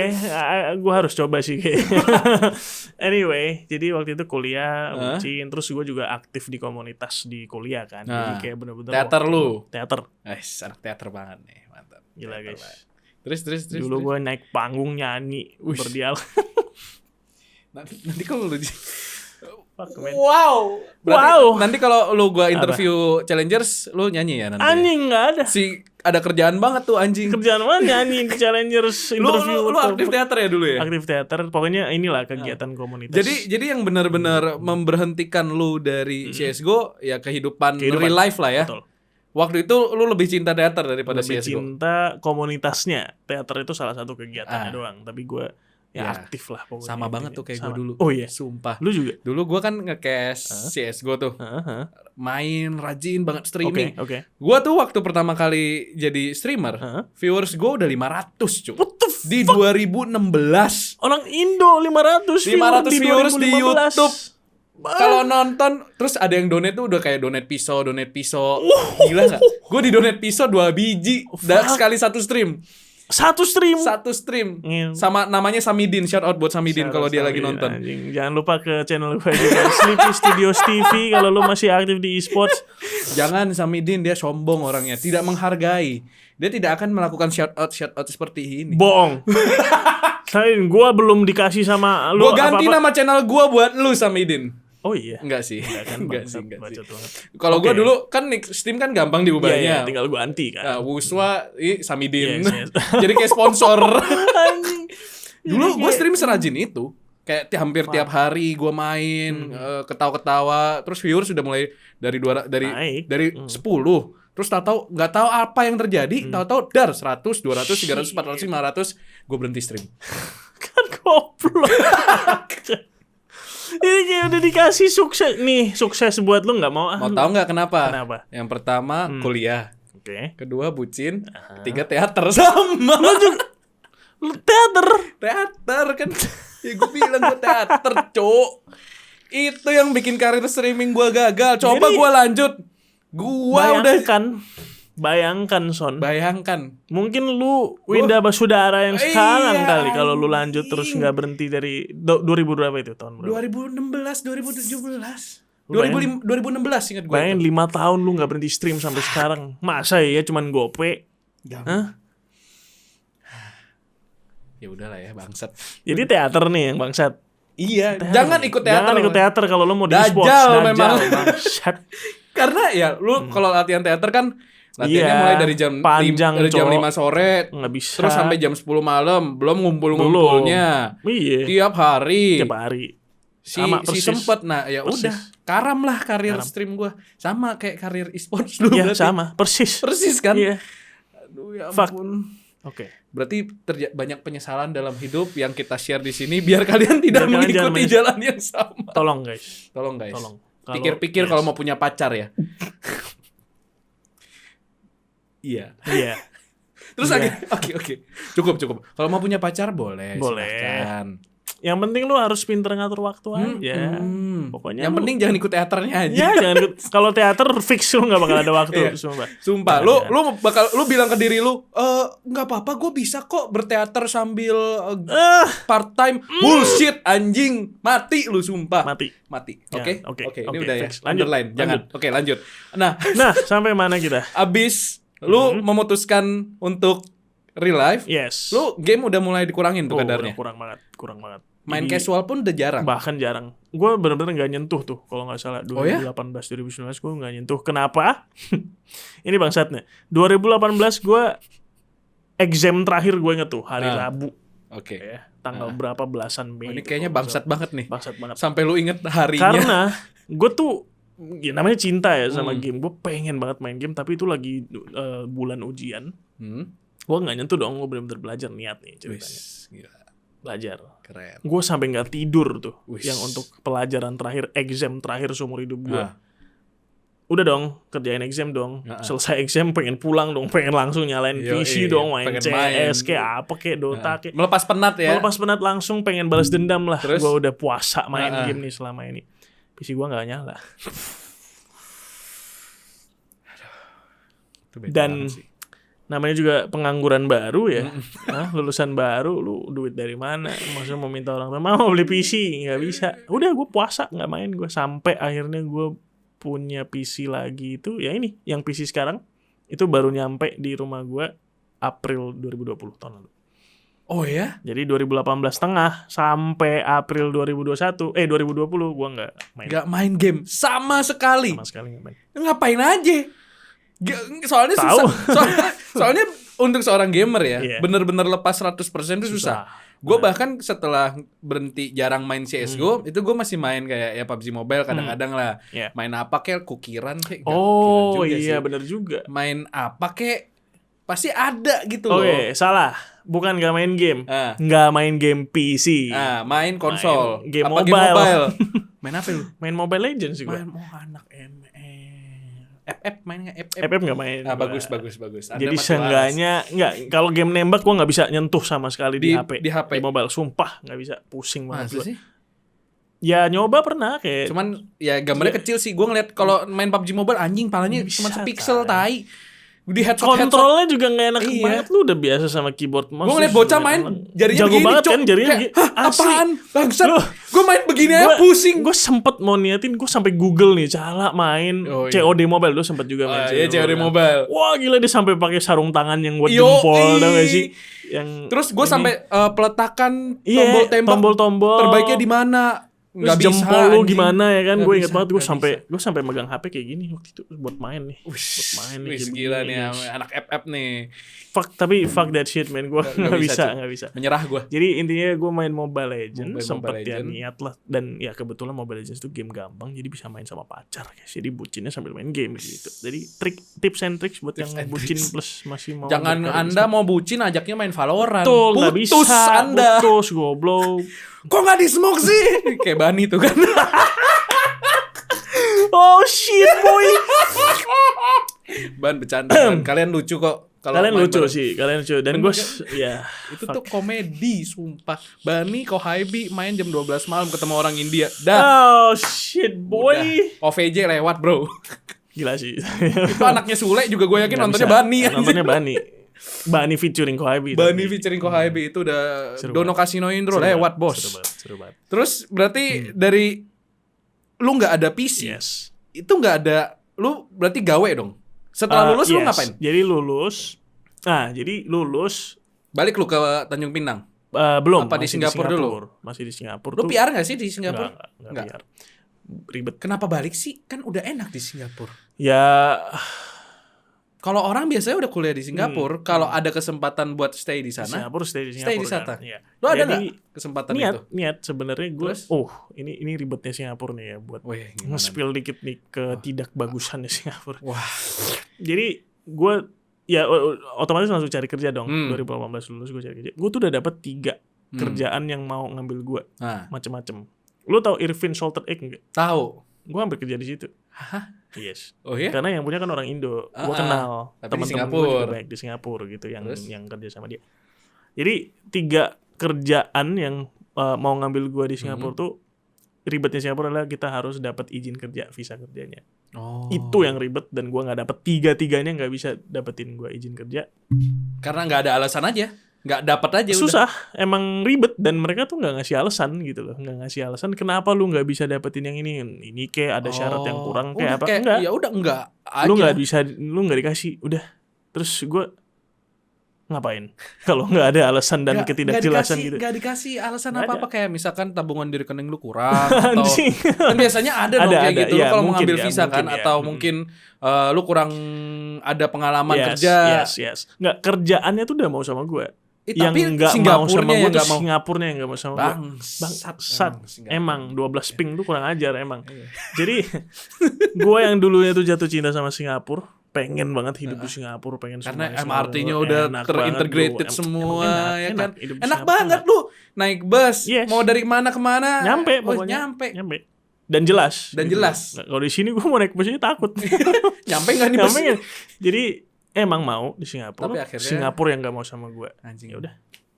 Gue harus coba sih kayaknya. Anyway, jadi waktu itu kuliah, bucin. Terus gue juga aktif di komunitas di kuliah kan. Jadi kayak bener-bener Teater lu. Teater. Anak teater banget nih, mantap. Gila Teater guys. banget. Terus. Dulu gue naik panggung nyanyi berdialog. Nanti kalau lu Fuck, man. wow. Wow. Nanti kalau lu gua interview challengers, lu nyanyi ya nanti. Anjing nggak ada. Ada kerjaan banget tuh anjing. Kerjaan mana nyanyi challengers interview. Lu aktif teater ya dulu ya? Aktif teater. Pokoknya inilah kegiatan komunitas. Jadi yang benar-benar memberhentikan lu dari CS:GO ya kehidupan real life lah ya. Betul. Waktu itu lu lebih cinta teater daripada Lebih CS:GO. cinta komunitasnya. Teater itu salah satu kegiatannya doang. Tapi gue ya aktif lah pokoknya. Sama banget tuh kayak gue dulu. Oh iya. Sumpah. Lu juga? Dulu gue kan nge-cast CS:GO tuh. Main rajin banget streaming. Oke. Gue tuh waktu pertama kali jadi streamer, viewers gue udah 500 cuy. What the fuck? Di 2016. Orang Indo 500 viewers di 2015. YouTube. Kalau nonton terus ada yang donate tuh udah kayak donate pisau. Gila gak? Gue di donate pisau 2 biji sekali satu stream. Satu stream. Sama namanya Samidin. Shout out buat Samidin kalau dia lagi nonton. Anjing. Jangan lupa ke channel gue juga, Sleepy Studios TV kalau lu masih aktif di esports. Jangan, Samidin dia sombong orangnya, tidak menghargai. Dia tidak akan melakukan shout out seperti ini. Bohong. Gue belum dikasih sama lu. Gue ganti nama channel gue buat lu, Samidin. Oh iya. Enggak sih. Enggak sih. Kalau gue dulu kan Steam kan gampang diubahnya. Iya, tinggal gue anti kan. Wuswa, Samidin. Yes. Jadi kayak sponsor. Anjing. Dulu gue stream serajin itu. Kayak hampir tiap hari gue main, ketawa-ketawa. Terus viewers sudah mulai dari 10. Terus tahu nggak tahu apa yang terjadi. Tahu-tahu 100, 200, 300, 400, 500. Gue berhenti stream. Kan goblok. Ini kayak udah dikasih sukses buat lu nggak mau? Mau tahu nggak kenapa? Kenapa? Yang pertama kuliah, Oke. kedua bucin, ketiga teater sama. Lu teater kan? Ya gue bilang gue teater, cok. Itu yang bikin karir streaming gue gagal. Coba gue lanjut, gue Bayangkan Son. Mungkin lu Winda Basudara yang sekarang kali kalau lu lanjut terus nggak berhenti dari 2000 berapa itu tahun berapa? 2016, 2016 ingat gue. Bayangin 5 tahun lu nggak berhenti stream sampai sekarang. Masa ya cuman gope? Hah? Ya udahlah ya bangsat. Jadi teater nih yang bangsat. Iya, jangan ikut teater. Jangan ikut teater kalau lu mau di Dajjal esports. memang. Bangsat. Karena ya lu kalau latihan teater kan latihannya mulai dari jam panjang, jam 5 sore nggak bisa. Terus sampai jam 10 malam, belum ngumpul-ngumpulnya. Iya. Tiap hari. Si sempet. Nah, ya udah, karam lah karir stream gua. Sama kayak karir e-sports dulu Iya, berarti. sama, persis kan? Iya. Aduh ya Fuck. ampun. Oke. Berarti banyak penyesalan dalam hidup yang kita share di sini biar kalian tidak mengikuti jalan yang sama. Tolong guys. Pikir-pikir kalau mau punya pacar ya. Iya. Terus oke. Cukup. Kalau mau punya pacar boleh. Silahkan. Yang penting lu harus pinter ngatur waktu aja. Pokoknya yang penting jangan ikut teaternya aja. Ya, jangan ikut. Kalau teater fix lu enggak bakal ada waktu, Sumpah. Lu bilang ke diri lu, enggak apa-apa, gue bisa kok berteater sambil part time. Bullshit anjing. Mati lu sumpah. Mati. Oke. Ini udah ya. Lanjut. Underline. Jangan. Oke, lanjut. Nah, sampai mana kita? Abis lu memutuskan untuk real life. Yes. Lu game udah mulai dikurangin tuh kadarnya. Kurang banget. Main casual pun udah jarang. Bahkan jarang. Gue bener-bener gak nyentuh tuh. Kalau gak salah 2018-2019 gue gak nyentuh. Kenapa? Ini bangsatnya. 2018 gue exam terakhir gue inget tuh. Hari Rabu. Oke. Ya, tanggal berapa belasan Mei. Ini kayaknya bangsat banget nih. Bangsat banget. Sampai lu inget harinya. Karena gue tuh namanya cinta ya sama game. Gue pengen banget main game. Tapi itu lagi bulan ujian. Gue gak nyentuh dong. Gue bener-bener belajar niat nih ceritanya. Gila. Belajar. Keren. Gue sampai nggak tidur tuh. Yang untuk pelajaran terakhir, exam terakhir seumur hidup gue. Udah dong, kerjain exam dong. Selesai exam pengen pulang dong, pengen langsung nyalain PC dong, main CS kayak apa kayak Dota kayak. Melepas penat ya. Melepas penat langsung pengen balas dendam lah. Gue udah puasa main game nih selama ini. PC gue nggak nyala. Itu beda Dan banget sih. namanya juga pengangguran baru ya. Lulusan baru, lu duit dari mana? Maksudnya mau minta orang tua, mau beli PC, nggak bisa. Udah gue puasa nggak main gue sampai akhirnya gue punya PC lagi itu ya ini, yang PC sekarang itu baru nyampe di rumah gue April 2020 tahun lalu. Oh ya? Jadi 2018 tengah sampai April 2020 gue nggak main Nggak main game sama sekali. sama sekali, nggak main. Ngapain aja? Soalnya Tahu. susah. Soalnya untuk seorang gamer ya, Iya. bener-bener lepas 100% itu susah. Gue bahkan setelah berhenti jarang main CSGO, itu gue masih main kayak ya PUBG Mobile kadang-kadang lah. Iya. Main apa kayak kukiran kayak Oh kukiran juga iya sih. bener juga. Main apa kayak pasti ada gitu Oke, loh. salah. Bukan nggak main game, Ah. nggak main game PC. Main konsol, Main game apa mobile. Main apa lu? Main Mobile Legends juga. Main anak FF main nggak FF? FF nggak main. Bagus. gua. Anda Jadi masih seenggaknya nggak, kalau game nembak gua nggak bisa nyentuh sama sekali di, Di- HP. di HP. Di mobile, sumpah nggak bisa, pusing waras. banget Masa gua. sih? Ya nyoba pernah kayak. Cuman ya gambarnya kecil sih. Gue ngeliat kalau main PUBG Mobile anjing palanya Bisa, cuma sepixel tai. Di headshot. kontrolnya juga nggak enak Iya. banget. Lu udah biasa sama keyboard mouse. Gue ngeliat terus bocah juga main enak. jarinya jago begini, banget Cok. kan jarinya Kayak, begini. "Hah, apaan? Bangsat. Loh. Gue main begini aja pusing. Gue sempet mau niatin, gue sampai Google nih cara main Oh, iya. COD Mobile. Lu sempet juga main Iya, COD kan? Mobile. Wah gila, dia sampai pakai sarung tangan yang buat Yoi. jempol, tau gak sih? Yang Terus gue ini. sampai peletakan Iya, tombol tembak tombol-tombol. terbaiknya di mana? Terus Nggak bisa, jempol lu anjing. gimana ya kan? Nggak Gue inget bisa, banget, gue nggak sampai megang HP kayak gini waktu itu buat main nih. Wis, Buat main nih. wis, kayak gila begini, nih guys. anak FF nih. Fuck that shit man, gue nggak bisa, Cuy. nggak bisa. Menyerah gue. Jadi intinya gue main Mobile Legends, Mobile sempet ya Legends. niat lah. Dan ya kebetulan Mobile Legends itu game gampang, jadi bisa main sama pacar guys. Jadi bucinnya sambil main game gitu. Jadi tips and tricks buat Tips yang and bucin tricks. plus masih mau Jangan berkarir. Anda mau bucin ajaknya main Valorant. Betul, nggak Putus bisa. Anda. Putus, goblok. Kok nggak di smoke sih? Kayak Bani tuh kan. Oh shit boy. Ban bercanda. Ban. Kalian lucu kok. Kalau Kalian main lucu bareng. sih, kalian lucu. Dan gue ya Itu fuck. tuh komedi, sumpah. Bani, Kohaibi main jam 12 malam ketemu orang India. Dah. Oh shit boy. Udah. OVJ lewat, bro. Gila sih. Itu anaknya Sule juga gue yakin Nggak nontonnya bisa. Bani. Nontonnya Bani. Bani featuring Kohaibi. Bani featuring Kohaibi itu udah Seru Dono Casino Indro lewat, bos. Seru banget. Terus berarti dari lu nggak ada PC. Yes. Itu nggak ada, lu berarti gawe dong. Setelah lulus lu Yes. ngapain? Jadi lulus. Balik lu ke Tanjung Pinang. Belum. Apa di masih Singapura dulu? Masih di Singapura. Lu tuh. PR nggak sih di Singapura? Nggak Nggak. PR. Ribet. Kenapa balik sih? Kan udah enak di Singapura. Ya. Kalau orang biasanya udah kuliah di Singapura, kalau ada kesempatan buat stay di sana, Singapura stay di stay Singapura. di sana. Kan? Iya. lu ada Jadi, nggak kesempatan itu? niat sebenarnya gue. Terus? Ini ribetnya Singapura nih ya buat Wih, gimana? nge-spill dikit nih ke tidak bagusannya Singapura. Wah, Jadi gue ya otomatis langsung cari kerja dong. Hmm. 2018 lulus gue cari kerja. Gue tuh udah dapet 3 kerjaan yang mau ngambil gue, nah, macem-macem. Lu tahu Irvin Salted Egg nggak? tahu. Gue hampir kerja di situ. Hah? Yes. Oh ya? Karena yang punya kan orang Indo. Gue Ah, kenal tapi di teman-teman gue Singapura. juga baik di Singapura gitu yang Terus? kerja sama dia. Jadi 3 kerjaan yang mau ngambil gue di Singapura Mhm. tuh ribetnya Singapura adalah kita harus dapat izin kerja, visa kerjanya. Oh. Itu yang ribet dan gue nggak dapet 3-tiganya, nggak bisa dapetin gue izin kerja. Karena nggak ada alasan aja, nggak dapat aja. Udah. Susah, emang ribet dan mereka tuh nggak ngasih alasan gitu loh, nggak ngasih alasan kenapa lu nggak bisa dapetin yang ini kayak ada syarat yang kurang kayak Udah apa enggak, Ya udah enggak aja. lu nggak bisa, lu nggak dikasih, udah. Terus gue ngapain kalau nggak ada alasan dan ketidakjelasan gitu. Gak dikasih alasan Nggak apa-apa ada. kayak misalkan tabungan di rekening lu kurang atau Anjing. kan biasanya ada dong kayak gitu lu ya, kalau mau mungkin ngambil ya, visa kan mungkin ya. atau mungkin lu kurang ada pengalaman Yes, kerja. yes. Nggak, kerjaannya tuh udah mau sama gue. Yang Tapi nggak mau sama Singapurnya gue yang tuh nggak mau. Singapurnya yang nggak mau sama gue. Bangsat. Bangsat. Singapura. Emang 12 ping tuh kurang ajar emang. Iya. Jadi gue yang dulunya tuh jatuh cinta sama Singapura, pengen banget hidup di Singapura, pengen Karena semuanya MRT-nya Singapura. udah Enak terintegrated banget, bro. semua Emang ya kan. hidup di Enak Singapura banget enak. lu naik bus Yes. mau dari mana ke mana Nyampe oh, pokoknya. nyampe. Dan jelas. Dan gitu. jelas. Nah, kalau di sini gue mau naik busnya takut. Nyampe nggak nih Nyampe bus? nggak? Jadi emang mau di Singapura. Tapi akhirnya- Singapura yang nggak mau sama gue. Anjing. Ya udah,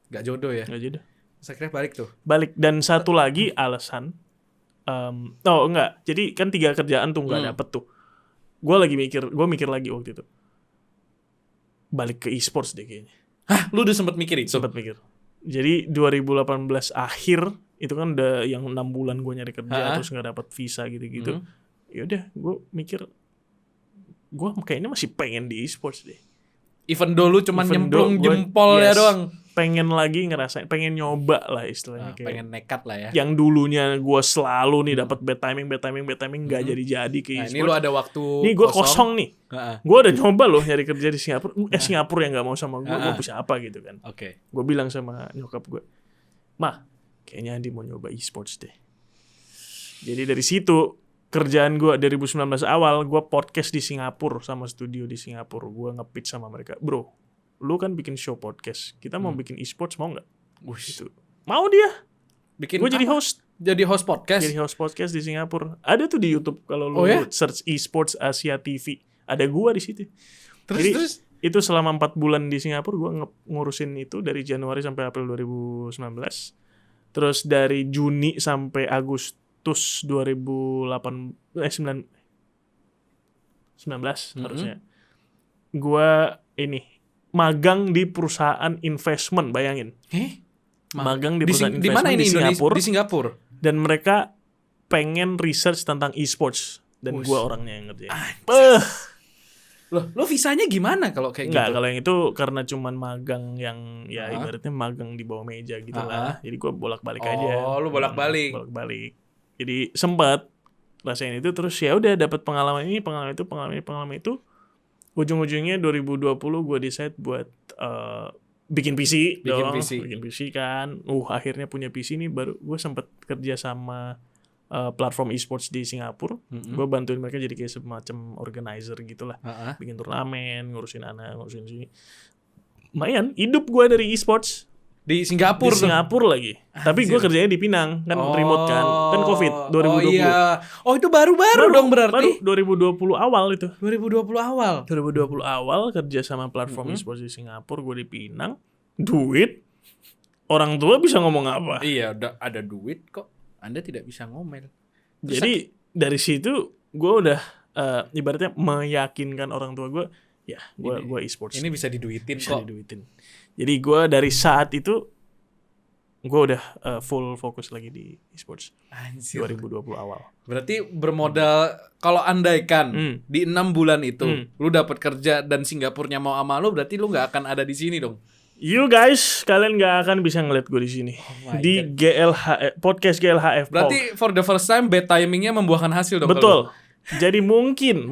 Nggak jodoh ya. nggak jadi. Saya kira balik tuh. Balik. Dan satu lagi alasan. Enggak. Jadi kan 3 kerjaan tuh nggak dapet tuh. Gue mikir lagi waktu itu. balik ke e-sports deh kayaknya. Hah, lu udah sempet mikir itu? Sempat mikir. Jadi 2018 akhir itu kan udah yang 6 bulan gue nyari kerja terus nggak dapat visa gitu-gitu. Ya udah, gue mikir gue kayaknya masih pengen di e-sports deh. Even though lu cuman Even nyemplung though gua- jempolnya yes, doang. Pengen lagi ngerasain, pengen nyoba lah istilahnya kayak. Pengen nekat lah ya. Yang dulunya gue selalu nih dapat bad timing nggak jadi ke Nah, e-sports. ini lu ada waktu Nih gue kosong nih. Heeh. Gue udah nyoba loh nyari kerja di Singapura. Singapura yang nggak mau sama gue bisa apa gitu kan. Oke. Gue bilang sama nyokap gue, "Ma, kayaknya Andi mau nyoba e-sports deh." Jadi dari situ kerjaan gue 2019 awal gue podcast di Singapura sama studio di Singapura. Gue nge-pitch sama mereka, "Bro, lu kan bikin show podcast, kita mau bikin e-sports, mau nggak?" Gitu. Mau dia. Bikin Gue jadi apa? host. Jadi host podcast. Jadi host podcast di Singapura. Ada tuh di YouTube kalau lu Oh ya? search e-sports Asia TV. Ada gua di situ. Jadi, Terus itu selama 4 bulan di Singapura gua ngurusin itu dari Januari sampai April 2019. Terus dari Juni sampai Agustus 2019 harusnya. Gua ini magang di perusahaan investment, bayangin. Magang di perusahaan di mana investment ini di Indonesia? Singapura. Di Singapura. Dan mereka pengen research tentang e-sports dan gua orangnya yang ngerjain. Loh, lo visanya gimana kalau kayak Enggak, gitu? kalau yang itu karena cuman magang yang ya ibaratnya magang di bawah meja gitu lah. Jadi gua bolak-balik aja. Oh, lu bolak-balik. Bolak-balik. Jadi sempat rasain itu terus ya udah dapat pengalaman ini, pengalaman itu. Ujung-ujungnya 2020 gua decide buat bikin PC dong. Bikin PC kan. Akhirnya punya PC nih, baru gue sempat kerja sama platform e-sports di Singapura. Gue bantuin mereka jadi kayak semacam organizer gitulah. Bikin turnamen, ngurusin anak, ngurusin sini. Lumayan, hidup gue dari e-sports. Di Singapura. Di Singapura lagi. Tapi gue kerjanya di Pinang, kan remote kan. Kan COVID 2020. Oh iya. Oh itu baru dong berarti. Baru 2020 awal itu. 2020 awal. 2020 awal kerja sama platform e-sports di Singapura, gue di Pinang. Duit. Orang tua bisa ngomong apa? Iya, udah ada duit kok. Anda tidak bisa ngomel. Jadi dari situ gue udah ibaratnya meyakinkan orang tua gue, ya gue e-sports. Ini bisa diduitin bisa kok. diduitin. Jadi gue dari saat itu gue udah full fokus lagi di e-sports. Anjir. 2020 awal. Berarti bermodal kalau andaikan di 6 bulan itu lu dapat kerja dan Singapurnya mau sama lu, berarti lu nggak akan ada di sini dong. You guys, kalian nggak akan bisa ngeliat gue di sini di GLHF podcast GLHF. Berarti for the first time bad timingnya membuahkan hasil dong. Betul. Jadi mungkin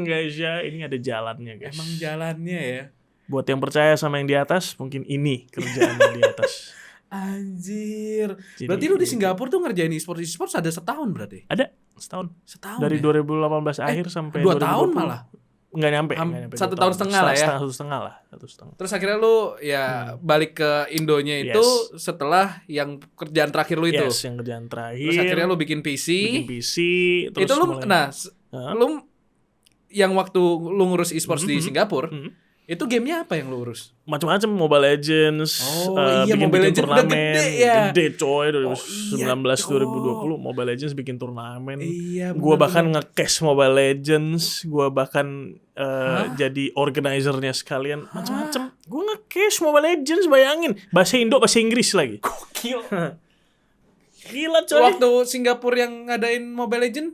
guys ya, ini ada jalannya guys. Emang jalannya ya. Buat yang percaya sama yang di atas, mungkin ini kerjaan yang di atas. Anjir. Jadi, berarti lu di Singapura tuh ngerjain e-sports ada setahun berarti? Ada setahun. ya? Dari 2018 akhir sampai 2 2020. tahun malah. Nggak nyampe. 1 tahun setengah lah ya. 1,5 lah. 1,5. Terus akhirnya lu ya balik ke Indonya itu setelah yang kerjaan terakhir lu itu. Yes, yang kerjaan terakhir. Terus akhirnya lu bikin PC. Terus itu lu lu yang waktu lu ngurus e-sports di Singapura, itu gamenya apa yang lu urus? Macam-macam, Mobile Legends. Iya, Mobile Legends udah gede ya. Gede coy, 2019 2020 Mobile Legends bikin turnamen. Iya, gua bahkan nge-cash Mobile Legends, gua bahkan jadi organizernya sekalian, macam-macam. Gua nge-cash Mobile Legends, bayangin. Bahasa Indo, bahasa Inggris lagi. Gokil. Gila coy. Waktu Singapura yang ngadain Mobile Legends,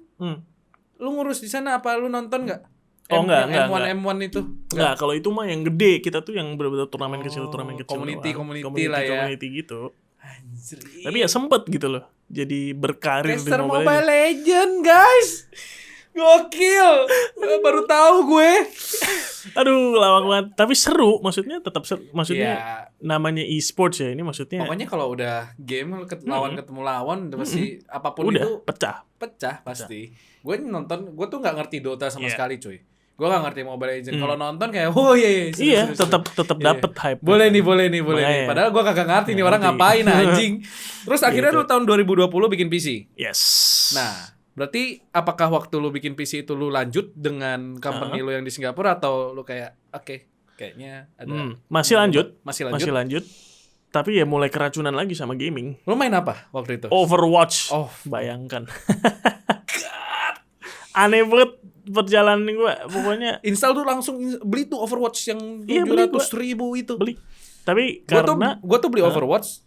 lu ngurus di sana apa lu nonton nggak? Oh enggak. M1 itu. Enggak, kalau itu mah yang gede, kita tuh yang benar-benar turnamen kecil community doang. lah ya. Community gitu. Anjir. Tapi ya sempet gitu loh. Jadi berkarir di Caster Mobile Mobile Legends. Legends, guys. Gokil. Baru tahu gue. Aduh, lawak banget. Tapi seru, maksudnya tetap seru. Maksudnya Ya, namanya e-sports ya, ini maksudnya pokoknya kalau udah game lawan ketemu lawan udah pasti apapun udah itu pecah. pasti. Gue nonton, gue tuh nggak ngerti Dota sama Iya. sekali, cuy. Gue nggak ngerti Mobile Legends. Kalau nonton kayak, oh iya, Iya, tetap dapet hype. Boleh nih. Makanya. Padahal gue kagak ngerti nih orang ngapain anjing. Terus akhirnya lu tahun 2020 bikin PC. Yes. Nah, berarti apakah waktu lu bikin PC itu lu lanjut dengan company lu yang di Singapura atau lu kayak kayaknya ada Masih lanjut. Masih Masih lanjut. Tapi ya mulai keracunan lagi sama gaming. Lu main apa waktu itu? Overwatch. Oh. Bayangkan. Aneh banget. perjalanan gue pokoknya Install tuh langsung beli tuh Overwatch yang Iya, beli 700.000 itu. beli. Tapi Gue karena tuh beli Overwatch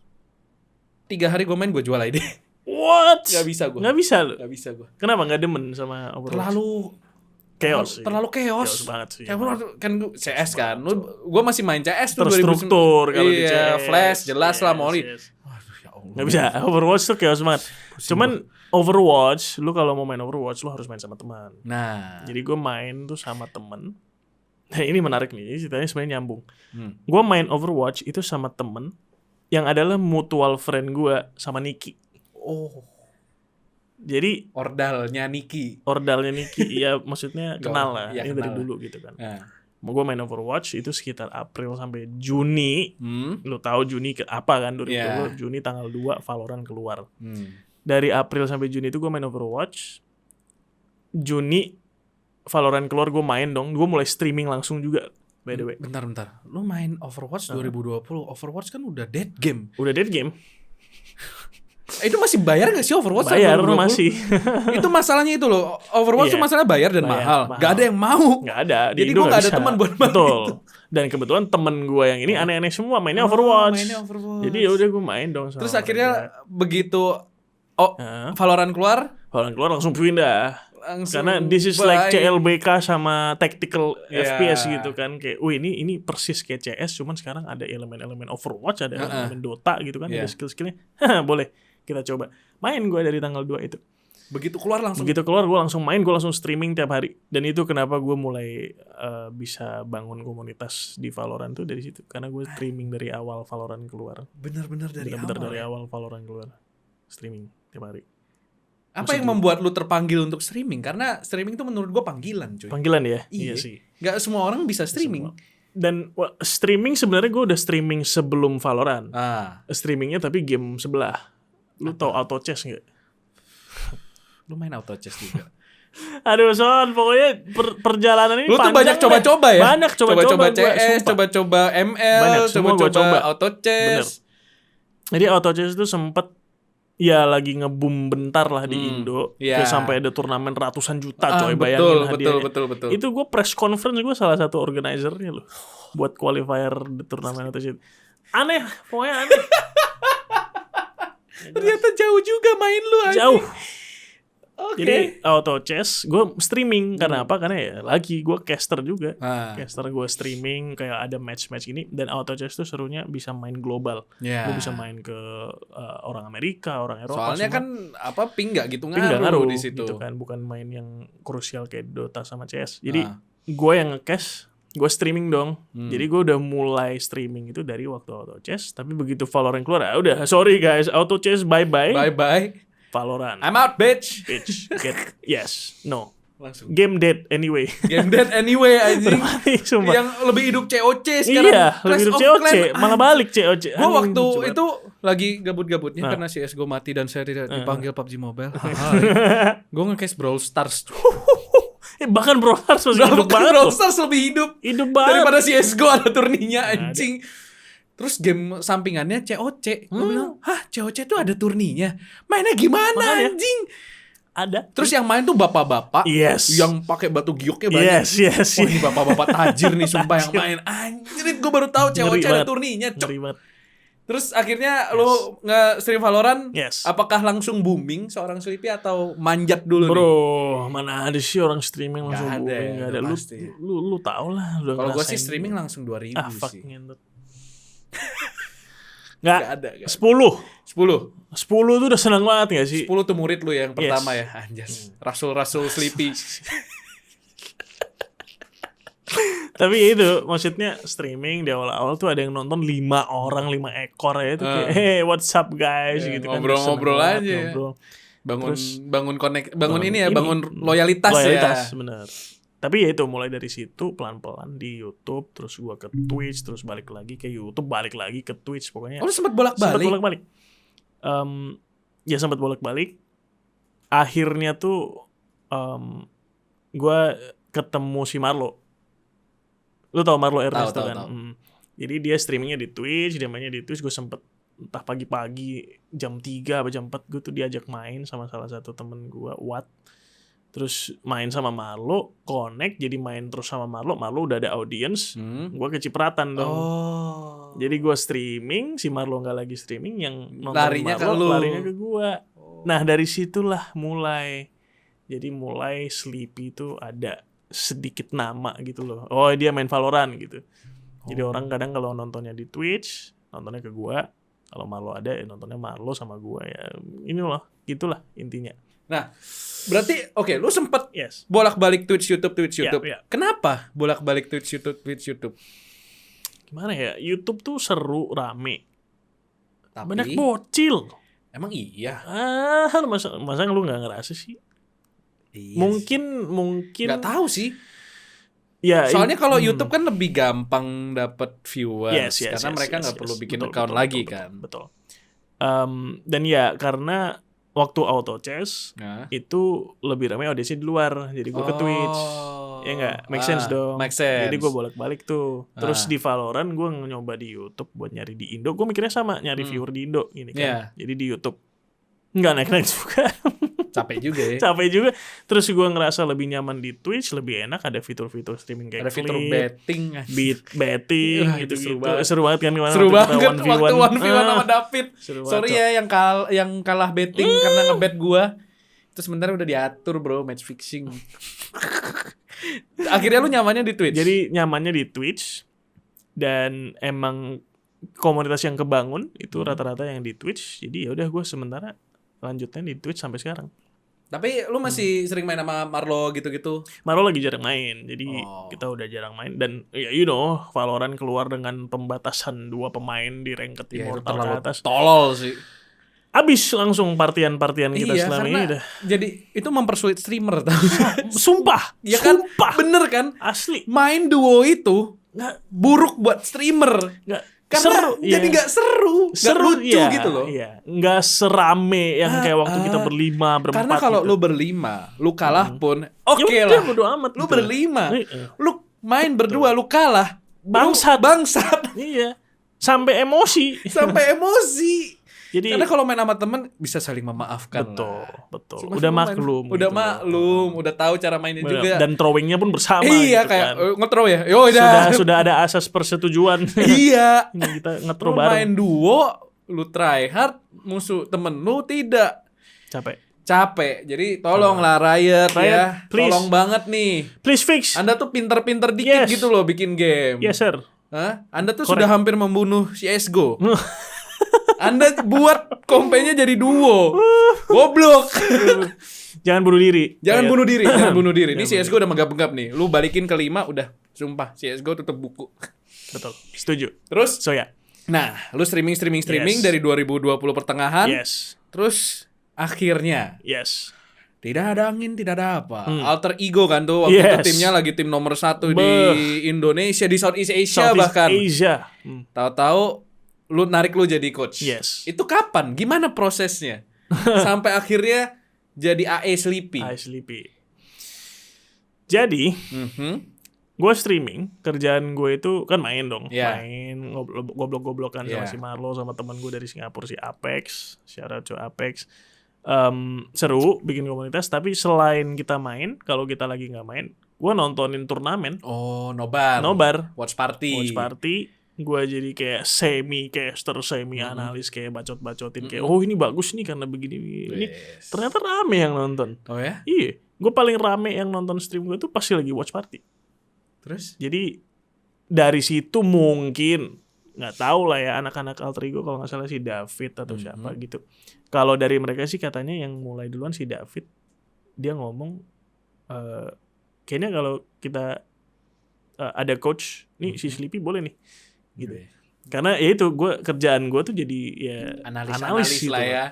3 hari gue main gue jual ID. what? Gak bisa gue. Nggak bisa lu. Gak bisa gue. Kenapa nggak demen sama Overwatch? Terlalu chaos sih. Terlalu chaos. Chaos banget sih. Kayak kan gue CS kan. Gue masih main CS tuh Terstruktur kalau di iya, CS. Flash jelas lah mau Yes. Waduh ya Allah. Nggak bisa. Overwatch tuh chaos banget. Cuman Overwatch, lu kalau mau main Overwatch lu harus main sama teman. Nah. Jadi gue main tuh sama temen. Nah, ini menarik nih, ceritanya sebenarnya nyambung. Hmm. Gue main Overwatch itu sama temen yang adalah mutual friend gue sama Niki. Oh. Jadi Ordalnya Niki. ordalnya Niki, ya maksudnya kenal lah, Iya, ini dari kenal dulu gitu kan. Nah. Gue main Overwatch itu sekitar April sampai Juni. Hmm. Lu tahu Juni ke apa kan 2020? Yeah. Juni tanggal 2 Valorant keluar. Hmm. Dari April sampai Juni itu gue main Overwatch. Juni Valorant keluar gue main dong. Gue mulai streaming langsung juga by the way. Bentar. Lu main Overwatch 2020. Overwatch kan udah dead game. Udah dead game. Itu masih bayar gak sih Overwatch? Bayar 2020? masih. Itu masalahnya itu loh. Overwatch Iya. tuh masalah bayar dan Bayar, mahal. Gak ada yang mau. Nggak ada. Di Jadi Indo gue gak ada bisa. teman buat main Betul. itu. Dan kebetulan temen gue yang ini aneh-aneh semua mainnya Overwatch. Mainnya Overwatch. Jadi ya udah gue main dong sama Terus akhirnya mereka. begitu Hah? Valorant keluar Valorant keluar langsung pindah. langsung Karena this is like bye. CLBK sama tactical Yeah. FPS gitu kan, kayak ini persis kayak CS, cuman sekarang ada elemen-elemen Overwatch, ada elemen Dota gitu kan, Yeah. ada skill-skillnya. Haha, boleh kita coba main. Gue dari tanggal 2 itu, Begitu keluar langsung. begitu keluar gue langsung main, gue langsung streaming tiap hari. Dan itu kenapa gue mulai bisa bangun komunitas di Valorant tuh dari situ, karena gue streaming dari awal Valorant keluar. Bener-bener dari Bener-bener awal. dari Ya? awal Valorant keluar, streaming tiap hari. Apa yang membuat lu terpanggil untuk streaming? Karena streaming tuh menurut gua panggilan, cuy. Panggilan ya. Iya. Iya sih. Gak semua orang bisa streaming. Dan streaming sebenarnya gue udah streaming sebelum Valorant. Ah, Streamingnya tapi game sebelah. Lu tau auto chess nggak? lu main auto chess juga. Aduh Son, pokoknya perjalanan ini Lu tuh panjang banyak deh. coba-coba ya? Banyak coba-coba Coba-coba gua, CS, sumpah. coba-coba ML, Banyak, semua gua coba. auto chess. Jadi auto chess itu sempet ya lagi nge-boom bentar lah di Indo. Iya. Kayak sampai ada turnamen ratusan juta Ah, coy, bayangin hadiahnya. betul. Itu gue press conference, gue salah satu organizernya loh. Buat qualifier di turnamen auto chess. Aneh, pokoknya aneh. Ternyata jauh juga main lu anjing. Jauh. Oke. Jadi auto chess gue streaming. Karena apa? Karena ya lagi gue caster juga. Ah. Caster gue streaming, kayak ada match-match ini. Dan auto chess tuh serunya bisa main global. Ya. Gue bisa main ke orang Amerika, orang Eropa. Soalnya semua. kan apa ping nggak gitu Tapi nggak ngaruh di situ. gitu kan. Bukan main yang krusial kayak Dota sama CS. Jadi Ah. gue yang nge-cash, gue streaming dong. Hmm. Jadi gue udah mulai streaming itu dari waktu auto chess. Tapi begitu Valorant keluar, ya udah sorry guys, auto chess bye-bye. Bye bye. Valorant. I'm out bitch. Bitch, get yes, no. Langsung. Game dead anyway. Game dead anyway anjing. Berbalik, sumpah. Yang lebih hidup COC sekarang. Iya, Clash lebih hidup of COC, Clans. malah balik COC. Gue Anjing, waktu lucu itu lagi gabut-gabutnya Nah. karena CSGO mati dan saya tidak dipanggil PUBG Mobile. Gue nge-case Brawl Stars. bahkan Brawl Stars masih hidup banget Brawl loh. Stars lebih hidup Hidup banget. daripada CSGO ada turninya anjing. Terus game sampingannya COC. Gue bilang, hah COC tuh ada turninya? Mainnya gimana Makanya. anjing? Ada. Terus yang main tuh bapak-bapak Yes. yang pakai batu gioknya banyak. Yes. Wah ini bapak-bapak tajir nih sumpah yang main. Anjir gue baru tahu COC Ngeri ada banget. turninya. Cok. Ngeri banget. Terus akhirnya lu nge-stream Valorant, Yes. apakah langsung booming seorang Sleepy atau manjat dulu nih? Bro, mana ada sih orang streaming langsung Nggak ada, booming, nggak ada. udah Lu, pasti. lu tau lah. Kalau gue sih streaming langsung 2000 fuck sih. ngentut. Nggak Nggak, ada. 10. 10. 10 tuh udah seneng banget gak sih? 10 tuh murid lu yang pertama ya, anjas. Rasul-rasul Sleepy. Tapi ya itu maksudnya streaming di awal-awal tuh ada yang nonton 5 orang 5 ekor ya itu kayak hey what's up guys Ya, gitu kan. ngobrol-ngobrol Seneng banget, aja ya. ngobrol. Bangun Terus- bangun ini ya, bangun loyalitas ya. Bener. Tapi ya itu mulai dari situ pelan-pelan di YouTube, terus gua ke Twitch, terus balik lagi ke YouTube, balik lagi ke Twitch, pokoknya Oh, lu sempat sempat bolak-balik. bolak-balik. Ya sempat bolak-balik. Akhirnya tuh gua ketemu si Marlo. Lu tau Marlo Ernest Tahu, kan? tahu. Jadi dia streamingnya di Twitch, dia mainnya di Twitch. Gue sempet entah pagi-pagi jam 3 atau jam 4 gue tuh diajak main sama salah satu temen gue, Watt. Terus main sama Marlo, connect, jadi main terus sama Marlo udah ada audience, gue kecipratan dong. Jadi gue streaming, si Marlo nggak lagi streaming, yang nonton Larinya Marlo ke lu. larinya ke gue. Nah dari situlah mulai, jadi mulai Sleepy itu ada sedikit nama gitu loh. Oh dia main Valorant gitu. Jadi orang kadang kalau nontonnya di Twitch, nontonnya ke gue. Kalau Marlo ada, ya nontonnya Marlo sama gue ya. Ini loh, gitulah intinya. Nah, berarti oke, lu sempet Yes. bolak-balik Twitch YouTube. Iya. Kenapa bolak-balik Twitch YouTube? Gimana ya? YouTube tuh seru, rame. Tapi Banyak bocil. emang iya. Masa lu nggak ngerasa sih? Iya Mungkin nggak tahu sih. ya. Soalnya kalau YouTube kan lebih gampang dapat viewers karena mereka nggak perlu bikin Betul, account betul, lagi betul, kan. Betul. Dan ya karena waktu auto chess Nah. itu lebih ramai audiensnya di luar, jadi gue ke Twitch. Ya nggak, make sense dong. Make sense. Jadi gue bolak-balik tuh. Terus di Valorant gue nyoba di YouTube buat nyari di Indo. Gue mikirnya sama, nyari viewer di Indo gini kan. Yeah. Jadi di YouTube nggak naik-naik juga. Capek juga ya. Capek juga. Terus gue ngerasa lebih nyaman di Twitch, lebih enak, ada fitur-fitur streaming kayak Ada fitur Clip, betting. betting Wah, itu gitu-gitu. seru banget. Kan gimana Seru waktu kita banget waktu 1v1 sama David. Seru banget, Sorry Cok. ya yang kalah betting karena ngebet gua. Itu sebenarnya udah diatur bro, match fixing. Akhirnya lu nyamannya di Twitch. Jadi nyamannya di Twitch, dan emang komunitas yang kebangun itu rata-rata yang di Twitch. Jadi ya udah gue sementara lanjutnya di Twitch sampai sekarang. Tapi lu masih sering main sama Marlo gitu-gitu. Marlo lagi jarang main, jadi Oh. kita udah jarang main. Dan ya you know, Valorant keluar dengan pembatasan 2 pemain di ranked Ya, itu Immortal ke terlalu atas. tolol sih. Abis langsung partian-partian kita Iya, selama karena ini udah. jadi itu mempersulit streamer tau. Sumpah, Ya kan? sumpah. Bener kan? Asli. Main duo itu Nggak, buruk buat streamer. nggak Karena seru. jadi iya. nggak seru, nggak Seru, lucu iya, gitu loh. Iya, nggak serame yang kayak waktu kita berlima, berempat. Karena kalau gitu. lu berlima, lu kalah pun oke Ya lah. udah, bodo amat Lu gitu. berlima, Iya. lu main berdua, lu kalah, Bangsat. Lu bangsat Iya, sampai emosi. sampai emosi. Jadi Karena kalau main sama temen bisa saling memaafkan. betul, lah. betul. Cuma Udah lu main- maklum. udah gitu. maklum, udah tahu cara mainnya Bener. juga. Dan throwingnya pun bersama. Iya gitu kayak kan. nge-throw ya. Yo udah. sudah ada asas persetujuan. Iya. Ini kita Lu nge-throw main bareng. duo, lu try hard, musuh temen lu tidak. Capek. Capek. Jadi tolonglah Riot Riot, ya. please. Tolong banget nih. Please fix. Anda tuh pinter-pinter dikit Yes. gitu loh bikin game. Yes, sir. Hah? Anda tuh Correct. sudah hampir membunuh CSGO. Anda buat kompenya jadi duo. Goblok. Jangan bunuh diri. Jangan Riot. bunuh diri, jangan bunuh diri. Ini Jangan CSGO udah menggap-menggap nih. Lu balikin ke 5 udah. Sumpah, CSGO tutup buku. Betul. Setuju. Terus, So ya. nah, lu streaming Yes. dari 2020 pertengahan. Yes. Terus akhirnya Yes. tidak ada angin, tidak ada apa. Alter Ego kan tuh waktu Yes. itu timnya lagi tim nomor 1 di Beuh. Indonesia, di Southeast Asia Southeast bahkan. Asia. Tahu-tahu lu narik lu jadi coach. Yes. Itu kapan? Gimana prosesnya? Sampai akhirnya jadi AE Sleepy. I Sleepy. Jadi, Mhm. gue streaming, kerjaan gue itu kan main dong, Yeah. main goblok-goblokan sama Yeah. si Marlo, sama teman gue dari Singapura si Apex, shout out to Apex. Seru bikin komunitas, tapi selain kita main, kalau kita lagi nggak main, gue nontonin turnamen, Oh, nobar. Watch party. watch party. Gue jadi kayak semi caster, semi analis, kayak bacot-bacotin kayak oh ini bagus nih karena begini. Ini Yes. ternyata rame yang nonton. Oh ya? Iya, gue paling rame yang nonton stream gue tuh pasti lagi watch party. Terus? Jadi dari situ mungkin nggak tahu lah ya anak-anak Alter Ego, kalau nggak salah si David atau siapa gitu. Kalau dari mereka sih katanya yang mulai duluan si David, dia ngomong kayaknya kalau kita ada coach nih si Sleepy boleh nih gitu. Karena ya itu kerjaan gue tuh jadi ya Analis gitu lah ya.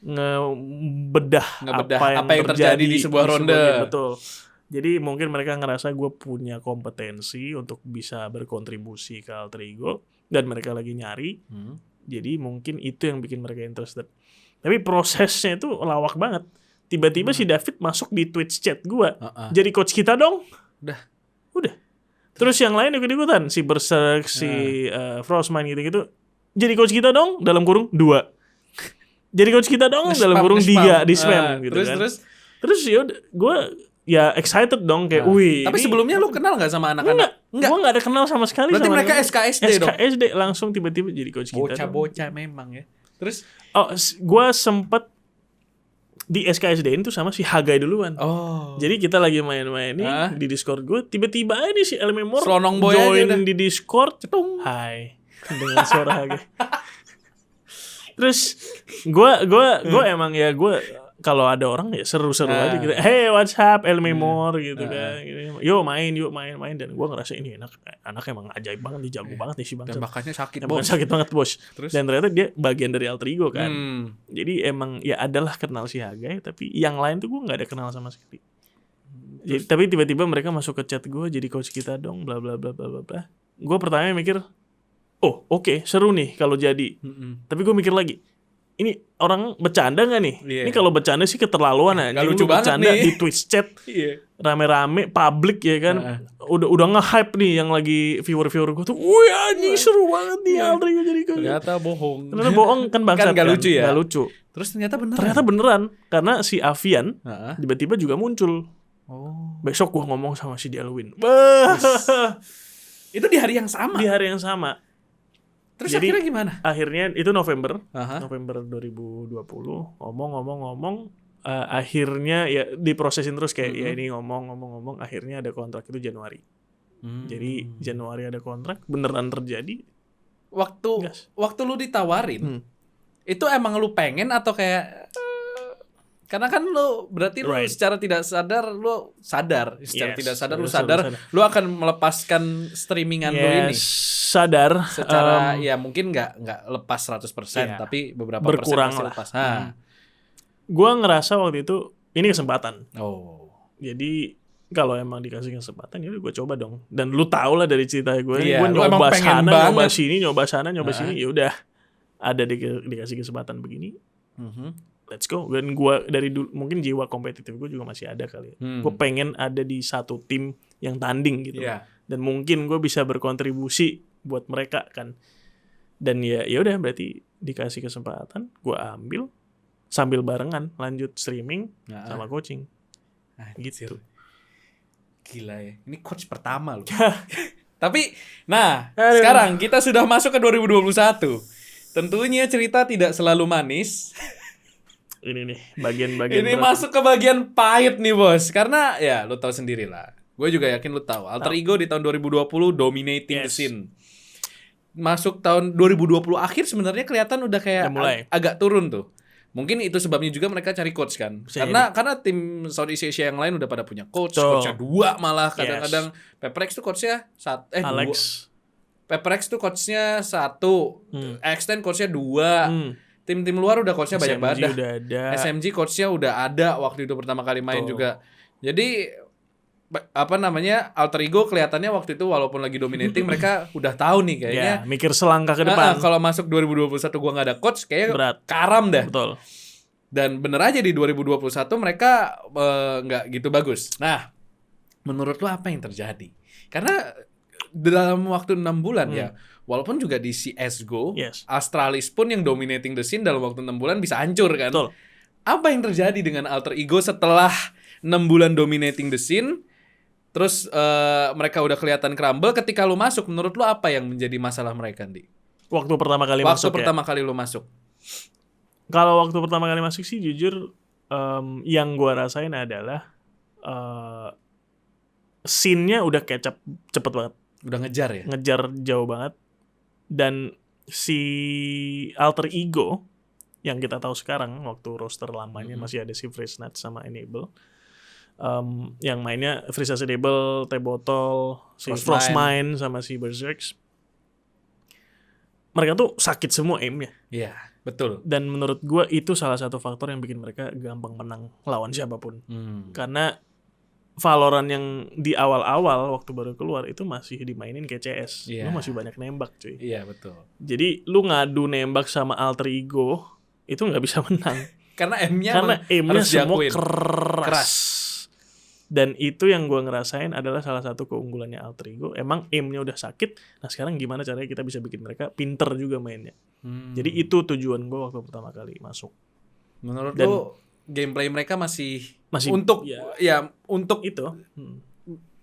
ngebedah Ngebedah apa yang terjadi di sebuah ronde. game. Betul. Jadi mungkin mereka ngerasa gue punya kompetensi untuk bisa berkontribusi ke Alter Ego, dan mereka lagi nyari. Jadi mungkin itu yang bikin mereka interested. Tapi prosesnya itu lawak banget. Tiba-tiba si David masuk di Twitch chat gue. Jadi coach kita dong. Udah. Terus yang lain ikut-ikutan. Si Berserk, si Frostman gitu-gitu. Jadi coach kita dong, dalam kurung 2. Jadi coach kita dong, dalam kurung 3 di spam gitu terus, kan. Terus? Terus ya gue ya excited dong kayak wih. Tapi ini- sebelumnya lu kenal nggak sama anak-anak? Enggak. Gue nggak ada kenal sama sekali. Berarti sama mereka anak-anak. SKSD dong? SKSD langsung tiba-tiba jadi coach kita. Bocah-bocah memang ya. Terus Gue sempet di SKSD-in tuh sama si Hagai duluan. Jadi kita lagi main-main nih di Discord gue, tiba-tiba aja nih si Elmemor Selonong boy aja join udah. di Discord. Cetung. Hai dengan suara Hagai. Terus gue emang ya gue kalau ada orang ya seru-seru aja gitu. Hey, what's up Elmemor gitu kan. Gitu. Yuk main dan gue ngerasa ini anak emang ajaib banget nih, jago banget nih si Dan bangsa. bakatnya sakit, Emang bos. sakit banget bos. Terus? Dan ternyata dia bagian dari alter ego kan. Jadi emang ya adalah kenal si Hagai, tapi yang lain tuh gue nggak ada kenal sama sekali. Jadi, tapi tiba-tiba mereka masuk ke chat gue jadi coach kita dong, bla bla bla bla bla bla. Gue pertamanya mikir, oh oke, seru nih kalau jadi. Tapi gue mikir lagi, ini orang bercanda nggak nih? Iya. Ini kalau bercanda sih keterlaluan aja. Nggak lucu banget bercanda nih. di Twitch chat. Iya. Rame-rame publik ya kan, udah nge-hype nih yang lagi viewer gue tuh, wih anjing seru banget nih alter ego jadi coach. Ternyata bohong. Ternyata bohong kan bangsat Kan nggak lucu ya? Nggak lucu. Terus ternyata beneran. Ternyata beneran karena si Avian Heeh. tiba-tiba juga muncul. Oh. Besok gua ngomong sama si Delwin. Itu di hari yang sama. Di hari yang sama. Terus Jadi, akhirnya gimana? Akhirnya itu November. Aha. November 2020 ngomong akhirnya ya diprosesin terus kayak ya ini ngomong akhirnya ada kontrak itu Januari. Jadi Januari ada kontrak beneran terjadi. Waktu lu ditawarin, itu emang lu pengen atau kayak karena kan lu berarti lu secara tidak sadar lu sadar, secara tidak sadar lu sadar lu akan melepaskan streamingan lu ini. Sadar Secara ya mungkin nggak lepas 100%, tapi beberapa berkurang persen lah. lepas. Gua ngerasa waktu itu ini kesempatan. Oh. Jadi kalau emang dikasih kesempatan ya udah gue coba dong. Dan lu tau lah dari cerita gue, Iya, gue lu emang nyoba pengen sana, banget. nyoba sini, nyoba sana, nyoba sini, ya udah ada dikasih kesempatan begini. Let's go. Dan gue dari dulu mungkin jiwa kompetitif gue juga masih ada kali. Gue pengen ada di satu tim yang tanding gitu. Iya. Dan mungkin gue bisa berkontribusi buat mereka kan. Dan ya udah berarti dikasih kesempatan, gue ambil sambil barengan lanjut streaming sama coaching. Gitu. Gila ya. Ini coach pertama loh. Tapi sekarang kita sudah masuk ke 2021. Tentunya cerita tidak selalu manis. Ini nih bagian-bagian Ini berat. masuk ke bagian pahit nih bos. Karena ya lu tahu sendiri lah. Gue juga yakin lu tahu. Alter Ego di tahun 2020 dominating the scene. Masuk tahun 2020 akhir sebenarnya kelihatan udah kayak Udah mulai. agak turun tuh. Mungkin itu sebabnya juga mereka cari coach kan. Karena tim Southeast Asia yang lain udah pada punya coachnya 2 malah kadang-kadang. Peprex tuh coachnya Alex. Peprex tuh coachnya 1, Extend coachnya 2. Tim-tim luar udah coachnya banyak banget. udah ada. SMG coachnya udah ada waktu itu pertama kali main juga. Jadi Alter Ego kelihatannya waktu itu walaupun lagi dominating mereka udah tahu nih kayaknya. Ya, mikir selangkah ke depan. Kalau masuk 2021 gua nggak ada coach kayaknya Berat. karam dah. Betul. Dan bener aja di 2021 mereka nggak gitu bagus. Nah, menurut lo apa yang terjadi? Karena dalam waktu 6 bulan ya, walaupun juga di CSGO, Astralis pun yang dominating the scene dalam waktu 6 bulan bisa hancur kan? Betul. Apa yang terjadi dengan Alter Ego setelah 6 bulan dominating the scene? Terus mereka udah kelihatan crumble. Ketika lu masuk, menurut lu apa yang menjadi masalah mereka, Di? Waktu pertama kali Waktu masuk pertama kali lu masuk. Kalau waktu pertama kali masuk sih jujur yang gua rasain adalah scene-nya udah catch up cepet banget. Udah ngejar ya? Ngejar jauh banget. Dan si Alter Ego yang kita tahu sekarang waktu roster lamanya masih ada si Freeznat sama Enable. Yang mainnya Freeza Enable, T-Bottle, si Frostmine sama si Berserks. Mereka tuh sakit semua aim-nya. Iya, betul. Dan menurut gue itu salah satu faktor yang bikin mereka gampang menang lawan siapapun. Karena Valorant yang di awal-awal waktu baru keluar itu masih dimainin kayak CS. Lu masih banyak nembak cuy. Iya, betul. Jadi lu ngadu nembak sama Alter Ego itu nggak bisa menang. Karena aimnya harus semua diakuin. keras. Dan itu yang gue ngerasain adalah salah satu keunggulannya Alter Ego. Emang aimnya udah sakit. Nah sekarang gimana caranya kita bisa bikin mereka pinter juga mainnya. Jadi itu tujuan gue waktu pertama kali masuk. Menurut lu gameplay mereka masih Masih untuk untuk itu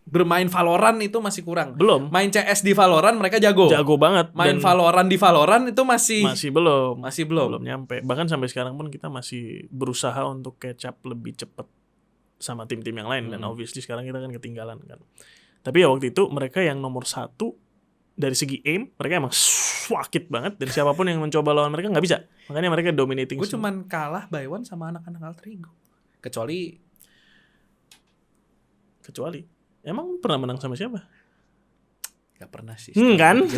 bermain Valorant itu masih kurang. belum Main CS di Valorant mereka jago. jago banget. Main Dan Valorant di Valorant itu masih masih belum belum. nyampe. Bahkan sampai sekarang pun kita masih berusaha untuk catch up lebih cepat sama tim-tim yang lain. Dan obviously sekarang kita kan ketinggalan kan. Tapi ya waktu itu mereka yang nomor 1 dari segi aim mereka emang swakit banget, dan siapapun yang mencoba lawan mereka nggak bisa. Makanya mereka dominating. Gue cuman kalah by one sama anak-anak Alter Ego. Kecuali emang pernah menang sama siapa? gak pernah sih. Kan?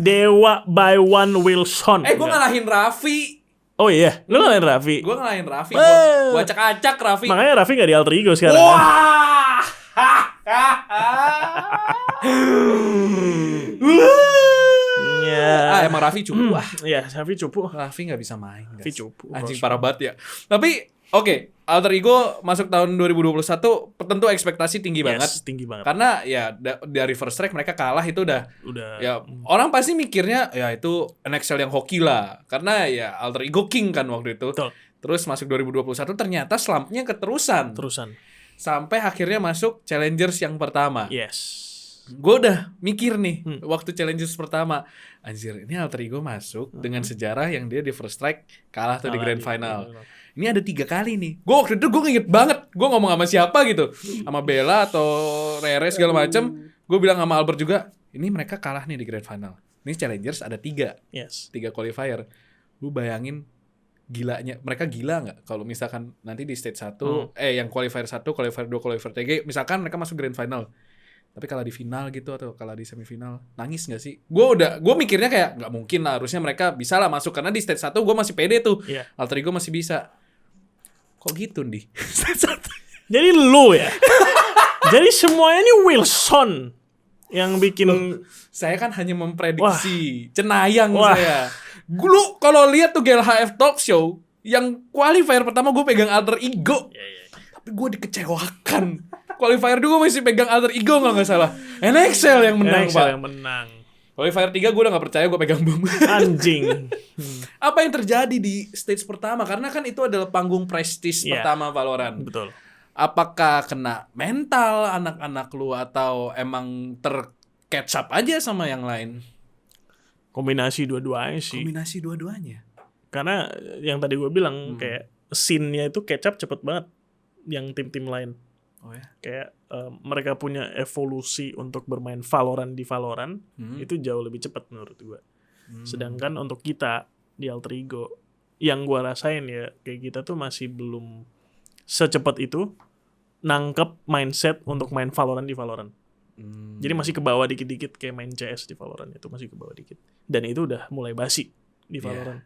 Dewa by one Wilson. Gue ngalahin Raffi. Oh iya, lu ngalahin Raffi. Gue ngalahin Raffi. Gue acak-acak Raffi. Makanya Raffi gak di Alter Ego sekarang. Wah! Ya. Emang Raffi cupu. Ya, Raffi cupu. Raffi gak bisa main. Raffi cupu. Anjing parah banget ya. Tapi oke, Alter Ego masuk tahun 2021 tentu ekspektasi tinggi banget. Tinggi banget. Karena ya dari first strike mereka kalah itu udah ya orang pasti mikirnya ya itu NXL yang hoki lah. Karena ya Alter Ego King kan waktu itu. Betul. Terus masuk 2021 ternyata slumpnya keterusan. Sampai akhirnya masuk Challengers yang pertama. Yes. Gue udah mikir nih waktu Challengers pertama, anjir ini Alter Ego masuk dengan sejarah yang dia di first strike kalah tuh di Grand Final. Ini ada 3 kali nih. Gue waktu itu gue inget banget. Gue ngomong sama siapa gitu, sama Bella atau Rere segala macem. Gue bilang sama Albert juga, ini mereka kalah nih di Grand Final. Ini Challengers ada 3, 3 qualifier. Lu bayangin gilanya, mereka gila nggak kalau misalkan nanti di stage 1 yang qualifier 1, qualifier 2, qualifier 3 misalkan mereka masuk Grand Final tapi kalah di final gitu atau kalah di semifinal, nangis nggak sih? Gue mikirnya kayak nggak mungkin lah, harusnya mereka bisa lah masuk karena di stage 1 gue masih pede tuh. Alter Ego masih bisa. Kok gitu nih? Jadi lu ya. Jadi semuanya ini Wilson yang bikin. Saya kan hanya memprediksi. Cenayang saya. Lu kalau lihat tuh GLHF Talk Show yang qualifier pertama gue pegang Alter Ego. Tapi gue dikecewakan. Qualifier 2 gue masih pegang Alter Ego kalau nggak salah. NXL yang menang, Pak. Qualifier 3 gue udah gak percaya gue pegang bom. Anjing. Apa yang terjadi di stage pertama? Karena kan itu adalah panggung prestis pertama Valorant. Betul. Apakah kena mental anak-anak lu atau emang catch up aja sama yang lain? Kombinasi dua-duanya sih. Kombinasi dua-duanya. Karena yang tadi gue bilang kayak scene-nya itu catch up cepet banget yang tim-tim lain. Oh ya. Kayak mereka punya evolusi untuk bermain Valorant di Valorant itu jauh lebih cepat menurut gue. Sedangkan untuk kita di Alter Ego yang gue rasain ya kayak kita tuh masih belum secepat itu nangkep mindset untuk main Valorant di Valorant. Jadi masih ke bawah dikit-dikit kayak main CS di Valorant itu masih ke bawah dikit. Dan itu udah mulai basi di Valorant.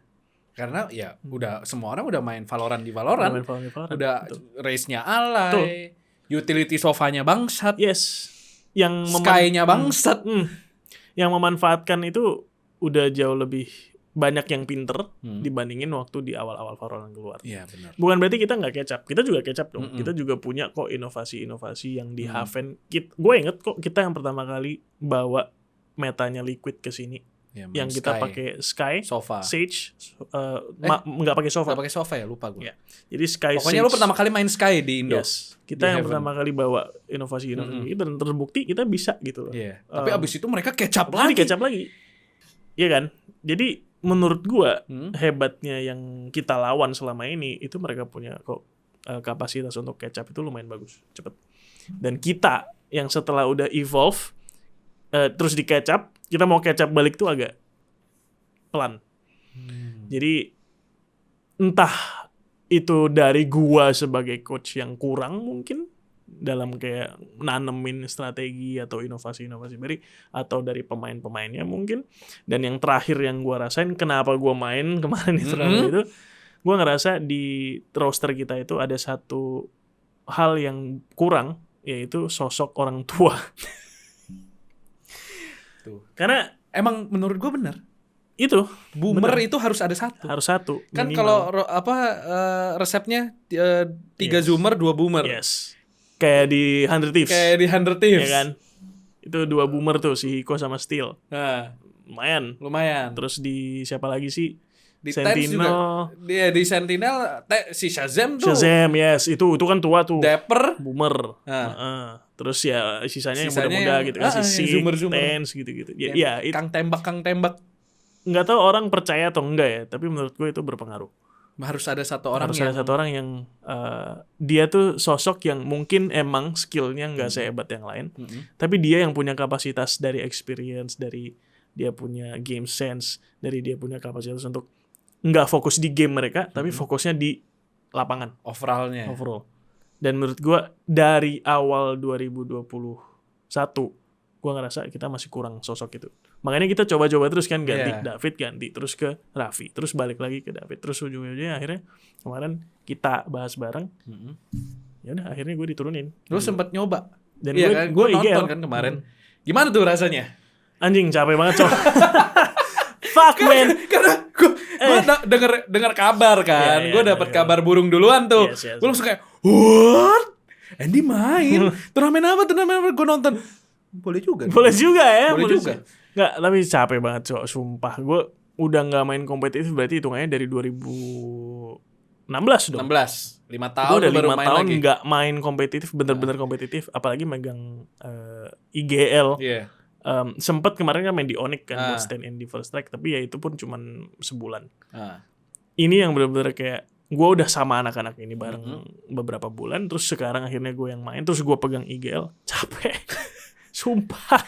Karena ya udah semua orang udah main Valorant di Valorant. Udah race-nya alay. Utility sofanya bangsat. Yes. Yang Sky-nya bangsat. Yang memanfaatkan itu udah jauh lebih banyak yang pinter dibandingin waktu di awal-awal Valorant keluar. Iya, benar. Bukan berarti kita nggak catch up. Kita juga catch up dong. Kita juga punya kok inovasi-inovasi yang di Haven. Gue inget kok kita yang pertama kali bawa metanya Liquid ke sini. Ya, yang kita pakai Sky, Sofa, Sage, nggak pakai Sofa. Nggak pakai Sofa ya, lupa gue. Ya. Jadi Sky. Pokoknya Sage, lu pertama kali main Sky di Indo. Yes. Kita yang pertama kali bawa inovasi-inovasi kita dan terbukti kita bisa gitu loh. Yeah. Tapi abis itu mereka catch up lagi. Iya kan? Jadi menurut gua hebatnya yang kita lawan selama ini itu mereka punya kok kapasitas untuk catch up itu lumayan bagus, cepet. Dan kita yang setelah udah evolve terus di catch up, kita mau catch up balik tuh agak pelan. Jadi entah itu dari gua sebagai coach yang kurang mungkin dalam kayak nanemin strategi atau inovasi-inovasi baru atau dari pemain-pemainnya mungkin. Dan yang terakhir yang gua rasain kenapa gua main kemarin itu gua ngerasa di roster kita itu ada satu hal yang kurang, yaitu sosok orang tua. Tuh. Karena emang menurut gue benar. Itu boomer bener. Itu harus ada satu. Harus satu. Kan kalau resepnya 3 zoomer 2 boomer. Yes. Kayak di 100 Thieves. Ya kan? Itu 2 boomer tuh si Hiko sama Steel. Nah, lumayan. Lumayan. Terus di siapa lagi sih? Di Tens juga. Dia di Sentinel si Shazam tuh. Shazam, yes, itu kan tua tuh. Dapper, boomer. Terus ya sisanya yang muda-muda gitu kan, si Tens gitu-gitu. Ya, Kang tembak. Nggak tahu orang percaya atau enggak ya, tapi menurut gue itu berpengaruh. Harus ada satu orang yang dia tuh sosok yang mungkin emang skillnya nggak sehebat yang lain, tapi dia yang punya kapasitas dari experience, dari dia punya game sense, dari dia punya kapasitas untuk nggak fokus di game mereka, tapi fokusnya di lapangan. Overall. Dan menurut gue dari awal 2021, gue ngerasa kita masih kurang sosok itu. Makanya kita coba-coba terus kan ganti David, ganti terus ke Raffi, terus balik lagi ke David, terus ujung-ujungnya akhirnya kemarin kita bahas bareng. Ya udah akhirnya gue diturunin. Lu sempet nyoba. Dan gue nonton kan kemarin. Gimana tuh rasanya? Anjing capek banget, Cok. Fuck man. Karena gue denger kabar kan. Gue dapat kabar burung duluan tuh. Yes. Gue langsung kayak, what? Andy main. Turnamen apa? Gue nonton. Boleh juga ya. Boleh juga. Nggak, tapi capek banget, Cok. Sumpah. Gue udah nggak main kompetitif berarti hitungannya dari 2016 dong. 5 tahun. Gue udah 5 baru tahun nggak main kompetitif, bener-bener kompetitif. Apalagi megang IGL. Sempet kemarin kan main di Onyx kan buat stand in di First Strike, tapi ya itu pun cuman sebulan. Ini yang bener-bener kayak gue udah sama anak-anak ini bareng beberapa bulan, terus sekarang akhirnya gue yang main, terus gue pegang IGL, capek. Sumpah.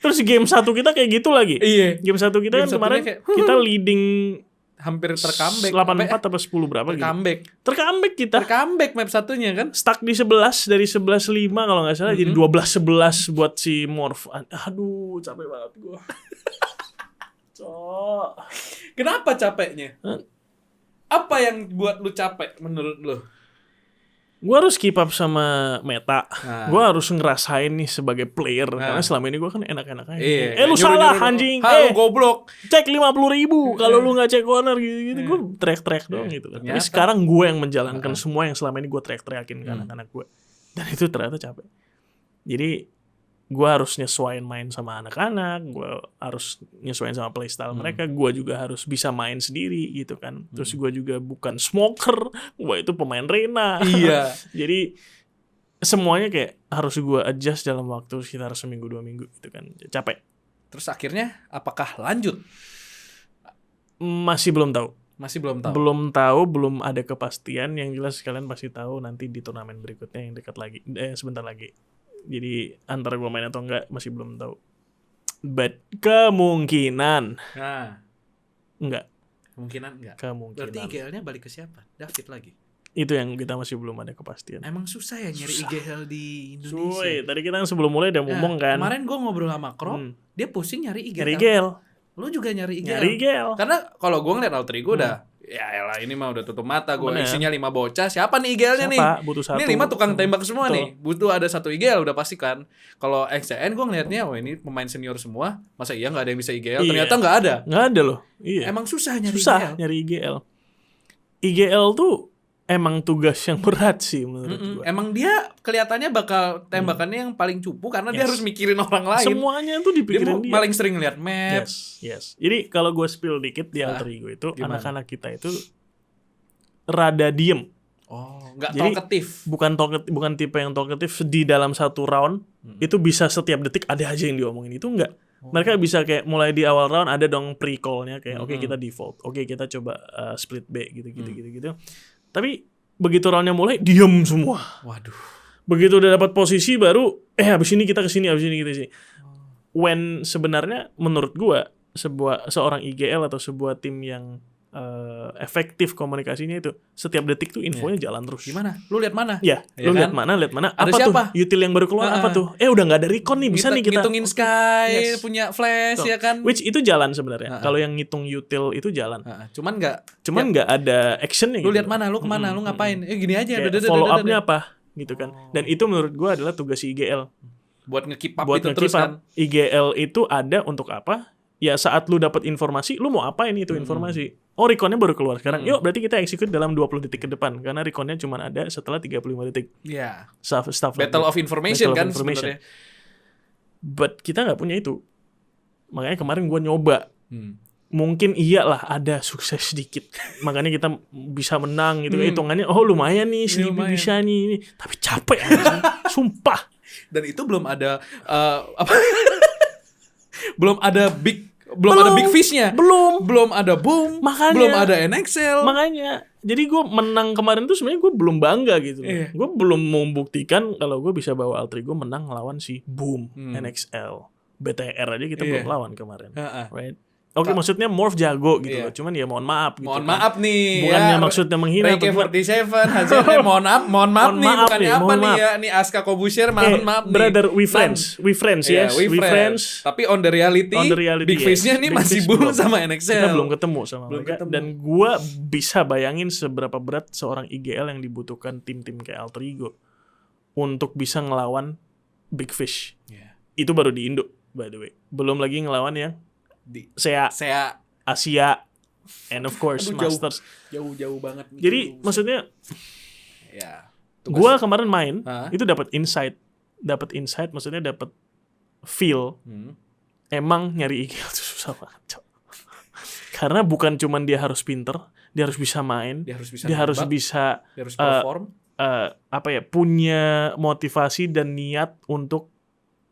Terus game 1 kita kayak gitu lagi. Iya. Game 1 kita kan kemarin kita leading hampir tercomeback 84 atau 10 berapa gitu. Tercomeback kita. Tercomeback map satunya kan. Stuck di 11 dari 11-5 kalau nggak salah jadi 12-11 buat si Morph. Aduh, capek banget gua. Cok. Kenapa capeknya? Apa yang buat lu capek menurut lu? Gue harus keep up sama meta. Gue harus ngerasain nih sebagai player. Karena selama ini gue kan enak-enak aja. Lu salah anjing. Lu goblok. Cek 50.000. Kalau lu gak cek corner gitu-gitu. Gue teriak-teriak doang gitu. Tapi sekarang gue yang menjalankan semua yang selama ini gue teriak-teriakin ke anak-anak gue. Dan itu ternyata capek. Jadi gue harus nyesuaiin main sama anak-anak. Gue harus nyesuaiin sama playstyle mereka. Gue juga harus bisa main sendiri gitu kan. Terus gue juga bukan smoker. Gue itu pemain Reyna. Iya. Jadi semuanya kayak harus gue adjust dalam waktu sekitar 1-2 minggu gitu kan. Capek. Terus akhirnya apakah lanjut? Masih belum tahu. Belum ada kepastian. Yang jelas kalian pasti tahu nanti di turnamen berikutnya yang dekat lagi. Sebentar lagi. Jadi antara gue main atau enggak masih belum tahu. But kemungkinan enggak. Kemungkinan. Berarti IGL-nya balik ke siapa? David lagi. Itu yang kita masih belum ada kepastian. Emang susah ya nyari IGL di Indonesia. Tadi kita sebelum mulai udah ngomong kan. Kemarin gue ngobrol sama Kro, dia pusing nyari IGL. Lu juga nyari IGL. Karena kalau gue ngeliat Altrigo udah ya elah ini mah udah tutup mata gue. Isinya 5 bocah. Siapa nih IGL-nya nih? Butuh 1. Ini 5 tukang tembak semua nih. Butuh ada 1 IGL udah pasti kan. Kalau XCN gue ngeliatnya ini pemain senior semua. Masa iya gak ada yang bisa IGL? Ternyata gak ada. Gak ada loh. Iya. Emang susah nyari IGL. IGL tuh emang tugas yang berat sih menurut gue. Emang dia kelihatannya bakal tembakannya yang paling cupu karena dia harus mikirin orang lain. Semuanya tuh dipikirin dia. Paling sering lihat map. Yes. Jadi kalau gue spill dikit di Altrigo itu anak-anak kita itu rada diem. Nggak talkative. Bukan tipe yang talkative di dalam satu round itu bisa setiap detik ada aja yang diomongin, itu enggak. Mereka bisa kayak mulai di awal round ada dong pre-call-nya kayak oke, kita default, oke kita coba split B gitu. Tapi begitu roundnya mulai diem semua. Waduh. Begitu udah dapat posisi baru habis ini kita kesini, habis ini kita kesini. When sebenarnya menurut gua seorang IGL atau sebuah tim yang efektif komunikasinya itu setiap detik tuh infonya jalan terus. Gimana? Lu lihat mana? Ya, lu lihat mana? Ada apa siapa? Tuh? Util yang baru keluar apa tuh? Udah nggak ada recon nih, bisa nih kita ngitungin Sky, punya flash ya kan? Which itu jalan sebenarnya. Kalau yang ngitung util itu jalan. Cuman nggak ada actionnya. Lu lihat mana? Lu kemana? Lu ngapain? Gini aja. Follow up-nya apa? Gitu kan. Dan itu menurut gua adalah tugas IGL. Buat nge-keep up itu terus kan. IGL itu ada untuk apa? Ya saat lu dapat informasi, lu mau apain itu informasi? Oh, recon-nya baru keluar sekarang. Yuk, berarti kita execute dalam 20 detik ke depan karena recon-nya cuma ada setelah 35 detik. Iya. Stuff Battle of information kan sebenarnya. But kita nggak punya itu. Makanya kemarin gua nyoba. mungkin iyalah ada sukses sedikit. Makanya kita bisa menang gitu. Hitungannya lumayan nih Sleepy lumayan. bisa nih. Tapi capek anjing. Sumpah. Dan itu belum ada belum ada big fish-nya. Belum ada boom. Makanya. Belum ada NXL. Makanya. Jadi gue menang kemarin tuh sebenarnya gue belum bangga gitu. Iya. Gue belum membuktikan kalau gue bisa bawa Alter Ego menang lawan si Boom, NXL. BTR aja kita belum lawan kemarin. Right? Oke, maksudnya Morph jago gitu loh. Cuman ya mohon maaf gitu. Mohon maaf nih. Bukannya maksudnya menghina. Reke47 hasilnya mohon maaf nih. Bukannya apa nih ya. Nih Aska Kobusher mohon maaf nih. Brother, we friends. We friends, yes. We friends. Tapi on the reality Big Fish-nya nih Big masih Fish Boom sama NXL. Kita belum ketemu sama mereka. Dan gua bisa bayangin seberapa berat seorang IGL yang dibutuhkan tim-tim kayak Alter Ego untuk bisa ngelawan Big Fish. Itu baru di Indo, by the way. Belum lagi ngelawan yang di SEA, Asia, and of course Masters. Jauh banget. Jadi maksudnya, ya. Gua kemarin main itu dapat insight, maksudnya dapat feel. Emang nyari IGL itu susah banget, Cok. Karena bukan cuman dia harus pinter, dia harus bisa main, dia harus bisa perform, punya motivasi dan niat untuk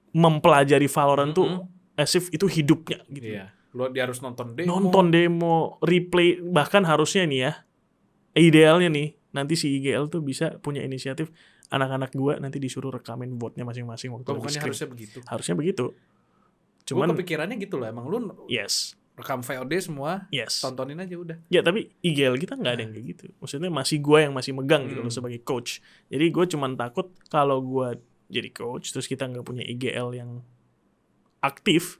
mempelajari Valorant tuh. As if itu hidupnya gitu. Iya. Dia harus nonton demo, replay, bahkan harusnya nih ya. Idealnya nih, nanti si IGL tuh bisa punya inisiatif anak-anak gua nanti disuruh rekamin vote-nya masing-masing waktu bukannya harusnya begitu. Harusnya begitu. Cuman gua kepikirannya gitu loh, emang lu rekam VOD semua, tontonin aja udah. Ya, tapi IGL kita nggak ada yang kayak gitu. Maksudnya masih gua yang masih megang gitu loh sebagai coach. Jadi gua cuman takut kalau gua jadi coach terus kita nggak punya IGL yang aktif,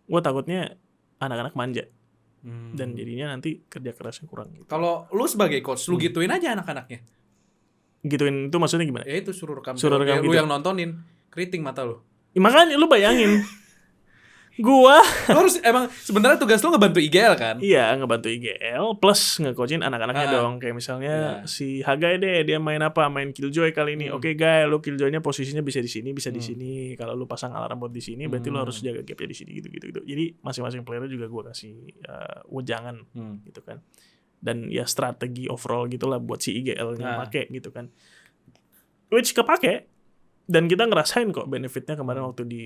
gue takutnya anak-anak manja dan jadinya nanti kerja kerasnya kurang gitu. Kalau lu sebagai coach, lu gituin aja anak-anaknya. Gituin itu maksudnya gimana? Ya itu suruh rekam gitu. Lu yang nontonin, keriting mata lu. Ya, makanya lu bayangin, lu harus emang sebenarnya tugas lu ngebantu IGL kan? Iya, ngebantu IGL plus nge-coachin anak-anaknya dong. Kayak misalnya si Hagai deh, dia main apa? Main Killjoy kali ini. Oke, Guy, lu Killjoy-nya posisinya bisa di sini, bisa di sini. Kalau lu pasang alarm buat di sini, berarti lu harus jaga gap-nya di sini gitu. Jadi masing-masing player juga gua kasih wejangan gitu kan. Dan ya strategi overall gitulah buat si IGL-nya pakai gitu kan. Which kepake. Dan kita ngerasain kok benefitnya kemarin waktu di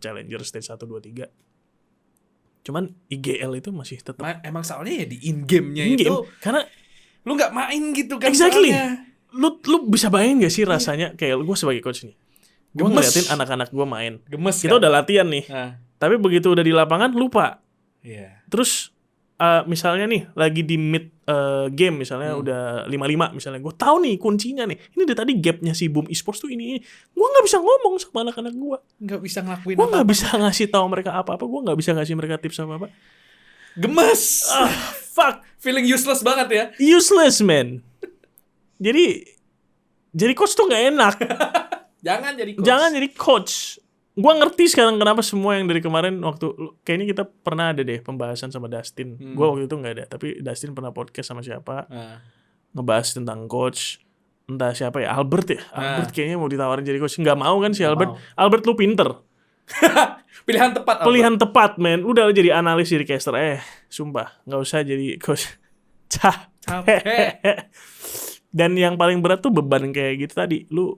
Challenger Stage 1, 2, 3. Cuman IGL itu masih tetap. Emang soalnya ya di in-game-nya itu. Karena lu gak main gitu kan. Exactly. Lu bisa bayangin gak sih rasanya kayak gue sebagai coach nih. Gue ngeliatin anak-anak gue main. Gemes kita udah latihan nih. Tapi begitu udah di lapangan lupa. Terus misalnya nih lagi di mid game misalnya udah 5-5 misalnya, gue tahu nih kuncinya nih, ini dari tadi gapnya si Boom Esports tuh ini. Gue nggak bisa ngomong sama anak-anak gue, nggak bisa ngelakuin, gue nggak bisa ngasih tahu mereka apa-apa, gue nggak bisa ngasih mereka tips apa-apa. Gemes. Fuck, feeling useless banget ya. Useless man. Jadi coach tuh nggak enak. Jangan jadi coach. Gue ngerti sekarang kenapa semua yang dari kemarin waktu kayaknya kita pernah ada deh pembahasan sama Dustin. Gue waktu itu nggak ada, tapi Dustin pernah podcast sama siapa ngebahas tentang coach. Entah siapa ya, Albert ya. Albert kayaknya mau ditawarin jadi coach, nggak mau kan si Albert. Albert lu pinter. Pilihan tepat. Pilihan tepat, men. Udah jadi analis, jadi caster. Sumpah nggak usah jadi coach. Dan yang paling berat tuh beban kayak gitu tadi. Lu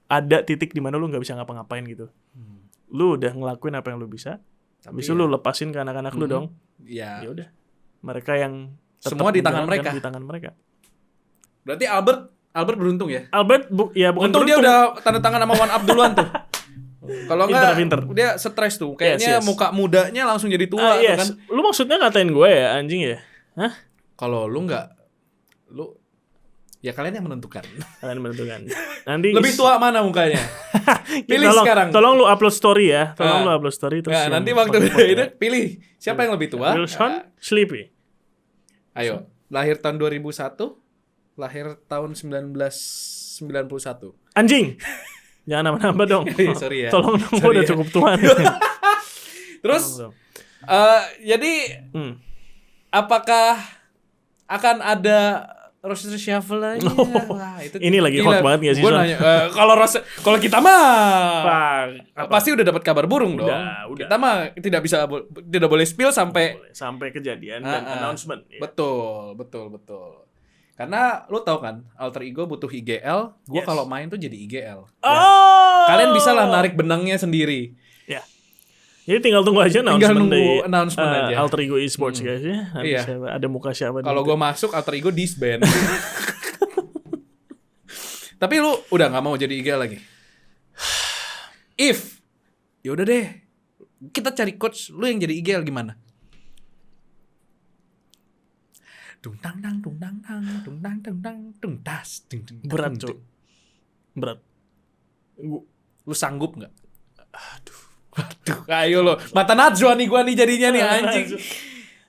ada titik di mana lu nggak bisa ngapa-ngapain gitu. Lu udah ngelakuin apa yang lu bisa, habis itu lu lepasin ke anak-anak lu dong. Iya. Ya udah. Mereka yang semua di tangan mereka. Di tangan mereka. Berarti Albert beruntung ya? Albert bukan untung beruntung. Dia udah tanda tangan sama One Up duluan tuh. Kalau enggak dia stres tuh. Kayaknya muka mudanya langsung jadi tua tuh kan. Lu maksudnya ngatain gue ya, anjing ya? Hah? Kalau lu enggak, lu ya kalian yang menentukan. Nanti lebih tua mana mukanya? Pilih sekarang. Tolong lu upload story ya. Lu upload story terus. Nanti waktu itu pilih siapa yang lebih tua? Wilson, Sleepy. Ayo, lahir tahun 2001, lahir tahun 1991. Anjing. Jangan nambah-nambah dong. Sorry ya. Tolong dong, udah cukup tua. Terus jadi apakah akan ada roster shuffle aja. Wah, itu Ini lagi hot banget nggak sih, Gue Son? nanya, kalau kita mah Apa? pasti udah dapat kabar burung dong. Udah. Kita mah tidak boleh spill sampai Sampai kejadian dan announcement. Ya. betul. Karena lu tahu kan, alter ego butuh IGL. Gua Yes. kalau main tuh jadi IGL. Oh. Kalian bisa lah narik benangnya sendiri. Ya. Jadi tinggal tunggu aja announcement nunggu dari announcement aja. Alter Ego Esports guys ya. Nanti Iya. ada muka siapa Kalau di- gue masuk alter ego disband. Tapi lu udah nggak mau jadi IGL lagi. If yaudah deh, kita cari coach. Lu yang jadi IGL gimana? Dung tang tang dung tang tang dung tang tang tang dung tas dung dung, dung, berat, dung. Cuk. Berat. Lu sanggup nggak? Aduh, ayo lo. Mata Najwa nih gua nih jadinya nih anjing.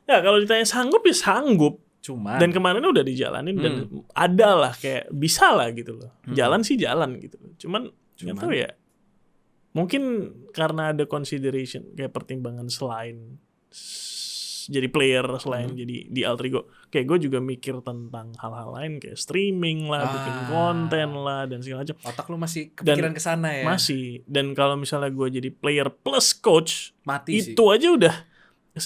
Ya kalau ditanya sanggup ya sanggup. Cuma Dan kemarin udah dijalanin dan ada lah kayak bisa lah gitu loh. Jalan sih jalan gitu loh. Cuman nggak tahu ya. Mungkin karena ada consideration kayak pertimbangan selain jadi player, selain jadi di alter ego. Kayak gue juga mikir tentang hal-hal lain kayak streaming lah, bikin konten lah dan segala macam. otak lu masih kepikiran ke sana ya. Masih. Dan kalau misalnya gue jadi player plus coach, Mati sih. itu aja udah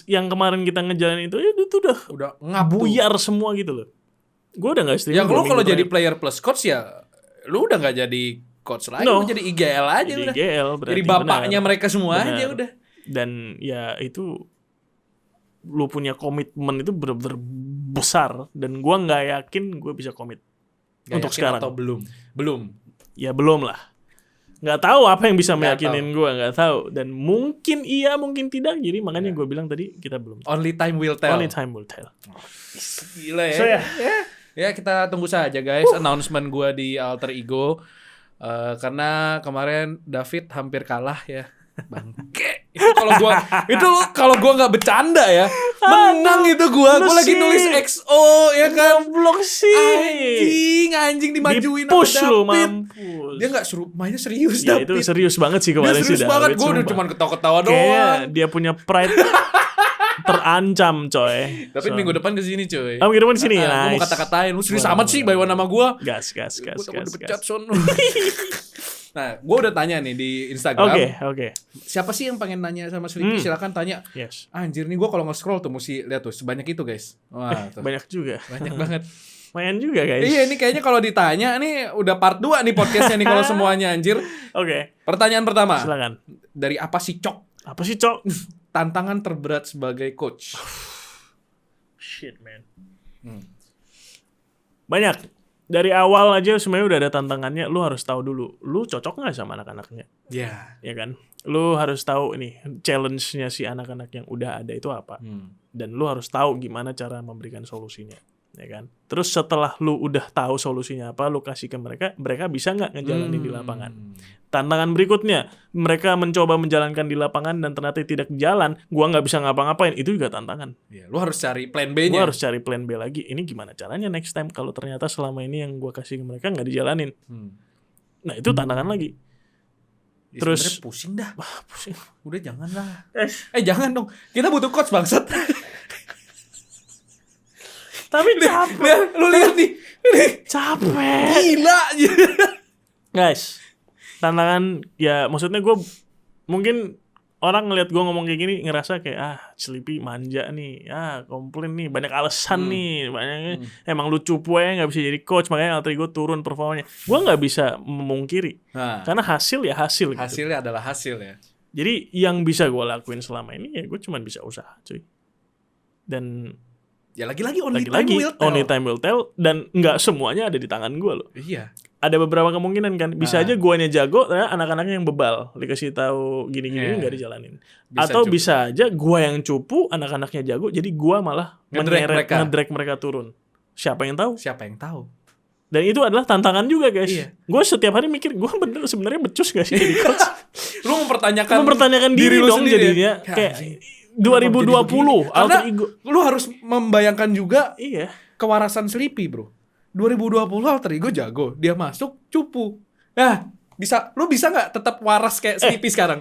yang kemarin kita ngejalanin itu ya itu udah Ngabu. buyar semua gitu loh. Gue udah gak streaming. Ya lu 2 kalau minggu jadi terakhir. player plus coach ya lu udah nggak jadi coach lagi, No. lu jadi IGL aja Jadi udah. GL berarti Jadi bapaknya benar. mereka semua Benar. aja udah. Dan ya itu lu punya komitmen itu bener-bener besar dan gua nggak yakin gue bisa komit Nggak untuk yakin sekarang. atau belum. Ya belum lah. Nggak tahu apa yang bisa Nggak meyakinin gue, nggak tahu. Dan mungkin iya, mungkin tidak. Jadi makanya gue bilang tadi kita belum. Only time will tell. Only time will tell. Gila ya. So, ya. Ya kita tunggu saja guys announcement gua di alter ego. Karena kemarin David hampir kalah ya. Bangke. Itu kalau gua nggak bercanda ya. Menang itu gua. lu Gua lagi sih. nulis XO ya kan. Goblok sih. Anjing dimajuin Di-push sama lu, David. mampus. Dia nggak suruh mainnya serius Ya, David. itu serius banget sih Dia kemarin sih serius banget. David, Gua udah sumpah. cuma ketawa-ketawa Kayaknya doang. dia punya pride terancam coy. Tapi minggu depan kesini coy. Oh, minggu depan kesini, Gua mau nice. kata-katain lu serius amat sih bayar nama gua. Gas. Gua takut dipecat son. Nah, gua udah tanya nih di Instagram. Oke. Siapa sih yang pengen nanya sama Sleepy? Silakan tanya. Yes. Anjir nih gua kalau nge-scroll tuh mesti lihat tuh sebanyak itu guys. Wah, tuh. Banyak juga. Banyak banget. Lumayan juga guys. Iya, ini kayaknya kalau ditanya nih udah part 2 nih podcastnya nih kalau semuanya anjir. Oke. Pertanyaan pertama. Silakan. Dari apa sih Cok? Apa sih, Cok? Tantangan terberat sebagai coach. Shit, man. Banyak. Dari awal aja sebenarnya udah ada tantangannya. Lu harus tahu dulu, lu cocok nggak sama anak-anaknya, Ya. ya kan? Lu harus tahu ini challenge-nya si anak-anak yang udah ada itu apa. Dan lu harus tahu gimana cara memberikan solusinya, ya kan? Terus setelah lu udah tahu solusinya apa, lu kasih ke mereka, mereka bisa nggak ngejalanin di lapangan. Tantangan berikutnya, mereka mencoba menjalankan di lapangan dan ternyata tidak jalan, gua nggak bisa ngapa-ngapain, itu juga tantangan. Ya, lu harus cari plan Gue B-nya. harus cari plan B lagi. Ini gimana caranya next time kalau ternyata selama ini yang gue kasih ke mereka nggak dijalanin. Nah itu tantangan lagi. Ya, Terus- sebenarnya pusing dah. Pusing. Udah jangan lah. Jangan dong. Kita butuh coach bangsat. Tapi capek. Lu lihat nih. Capek. Gila. Guys, tantangan ya maksudnya gue mungkin orang ngelihat gue ngomong kayak gini ngerasa kayak Sleepy manja nih, komplain nih, banyak alasan nih, banyak emang lu cupu ya nggak bisa jadi coach makanya alter ego turun performanya. Gue nggak bisa memungkiri Nah, karena hasil ya hasil. Gitu. hasilnya adalah hasil ya. Jadi yang bisa gue lakuin selama ini ya gue cuma bisa usaha, cuy. Dan Ya lagi-lagi only lagi-lagi time will tell. only time will tell dan nggak semuanya ada di tangan gue loh. Iya. Ada beberapa kemungkinan kan bisa aja guanya jago, anak-anaknya yang bebal dikasih tahu gini-gini nggak dijalanin. Bisa Atau juga. bisa aja gua yang cupu, anak-anaknya jago, jadi gua malah nge-drag mereka turun. Siapa yang tahu? Siapa yang tahu? Dan itu adalah tantangan juga guys. Iya. Gue setiap hari mikir gue bener sebenarnya becus gak sih jadi coach? Lu Mempertanyakan diri lu dong sendiri jadinya ya? kayak Anjing. 2020 Karena alter ego. lu harus membayangkan juga Iya. kewarasan Sleepy, bro. 2020 alter ego jago, dia masuk cupu. Nah, lu bisa nggak tetap waras kayak Sleepy sekarang?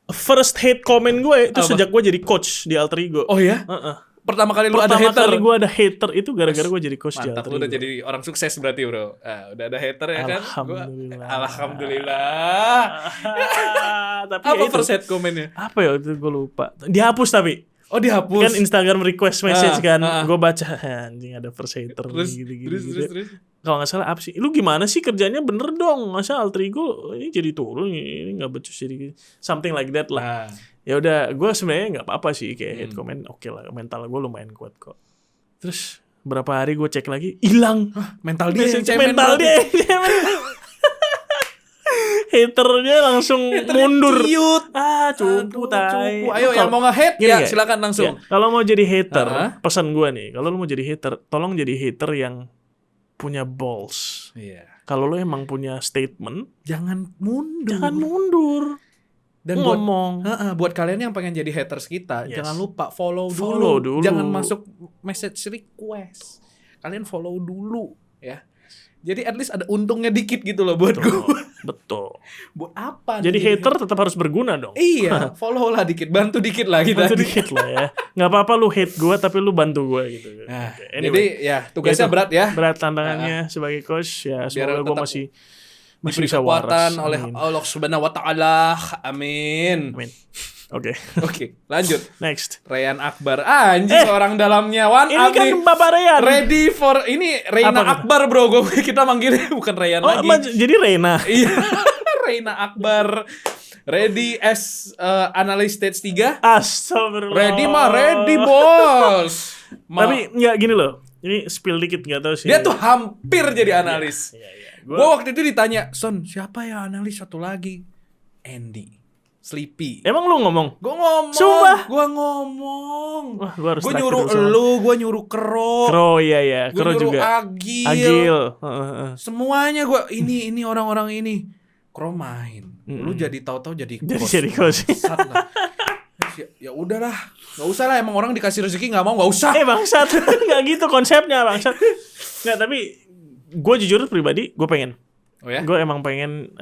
First hate comment gue itu Apa? sejak gue jadi coach di alter ego. Oh ya? pertama kali lu ada Pertama hater. kali gue ada hater itu gara-gara gue jadi coach Mantap, lu Jaltri. udah jadi orang sukses berarti, Bro. Udah ada hater ya kan? Alhamdulillah. Alhamdulillah. Tapi Apa ya itu, first head komennya? apa ya itu gue lupa. Dihapus tapi. Oh, dihapus. Kan Instagram request message kan. ah. Gue baca anjing ada first hater Terus, gitu. terus. Kalau nggak salah apa sih? Lu gimana sih kerjanya bener dong? Masa alter ego ini jadi turun ini nggak becus jadi something like that lah. Nah, Ya udah, gue sebenarnya nggak apa-apa sih kayak hate comment oke lah, mental gue lumayan kuat kok. Terus berapa hari gue cek lagi hilang. mental dia yang cemen. Mental berarti. dia yang cemen. Haternya langsung mundur. Ciut. Cupu tai. Ayo Lu yang kalau- mau nge-hate Gini ya nggak? silakan langsung. Ya, kalau mau jadi hater, pesan gue nih, kalau lu mau jadi hater, tolong jadi hater yang punya balls. Iya. Kalau lu emang punya statement, Jangan mundur. jangan mundur. Dan buat Ngomong. buat kalian yang pengen jadi haters kita, Yes. jangan lupa follow Follow dulu. dulu. Jangan masuk message request. Kalian follow dulu ya. Jadi at least ada untungnya dikit gitu loh buat gue. Betul. Buat apa? Jadi nih? hater tetap harus berguna dong. Iya, follow lah dikit, bantu dikit lah kita. Bantu dikit lah ya. Nggak apa-apa lu hate gue tapi lu bantu gue gitu. Nah, Oke, jadi ya tugasnya Itu berat ya. Berat tantangannya sebagai coach ya. Biar Semoga gue tetap masih Diberi bisa kekuatan waras. oleh Amin. Allah Subhanahu wa taala. Amin. Amin. Oke. Oke, lanjut. Next. Rayyan Akbar. Anjing orang dalamnya One Ini Up kan nih. Bapak Rayyan. Ready for ini Reina Apa gitu? Akbar, Bro. Kita manggilnya bukan Rayyan Oh, lagi. jadi Reina. Iya. Reina Akbar. Ready as analis stage 3? Astagfirullah. Ready mah ready, bos. Tapi nggak gini loh. Ini spill dikit nggak tahu sih. Dia tuh hampir jadi analis. Iya. Gue waktu itu ditanya, Son, siapa ya analis satu lagi? Andy. Sleepy. Emang lu ngomong? Gue ngomong. Sumpah? Gue ngomong. Wah, gua harus Gue traktir nyuruh lu sama. elu, gue nyuruh Kero. Kro iya. Gue Kro nyuruh juga. Agil. Agil. Semuanya gue ini orang-orang ini. Kro main. Lu jadi tahu-tahu jadi Jadi coach. Bangsat lah. Ya udahlah, nggak usah lah. Emang orang dikasih rezeki nggak mau, nggak usah. Bangsat. Nggak gitu konsepnya bangsat. Nggak, tapi gue jujur pribadi gue pengen. Oh ya? Gue emang pengen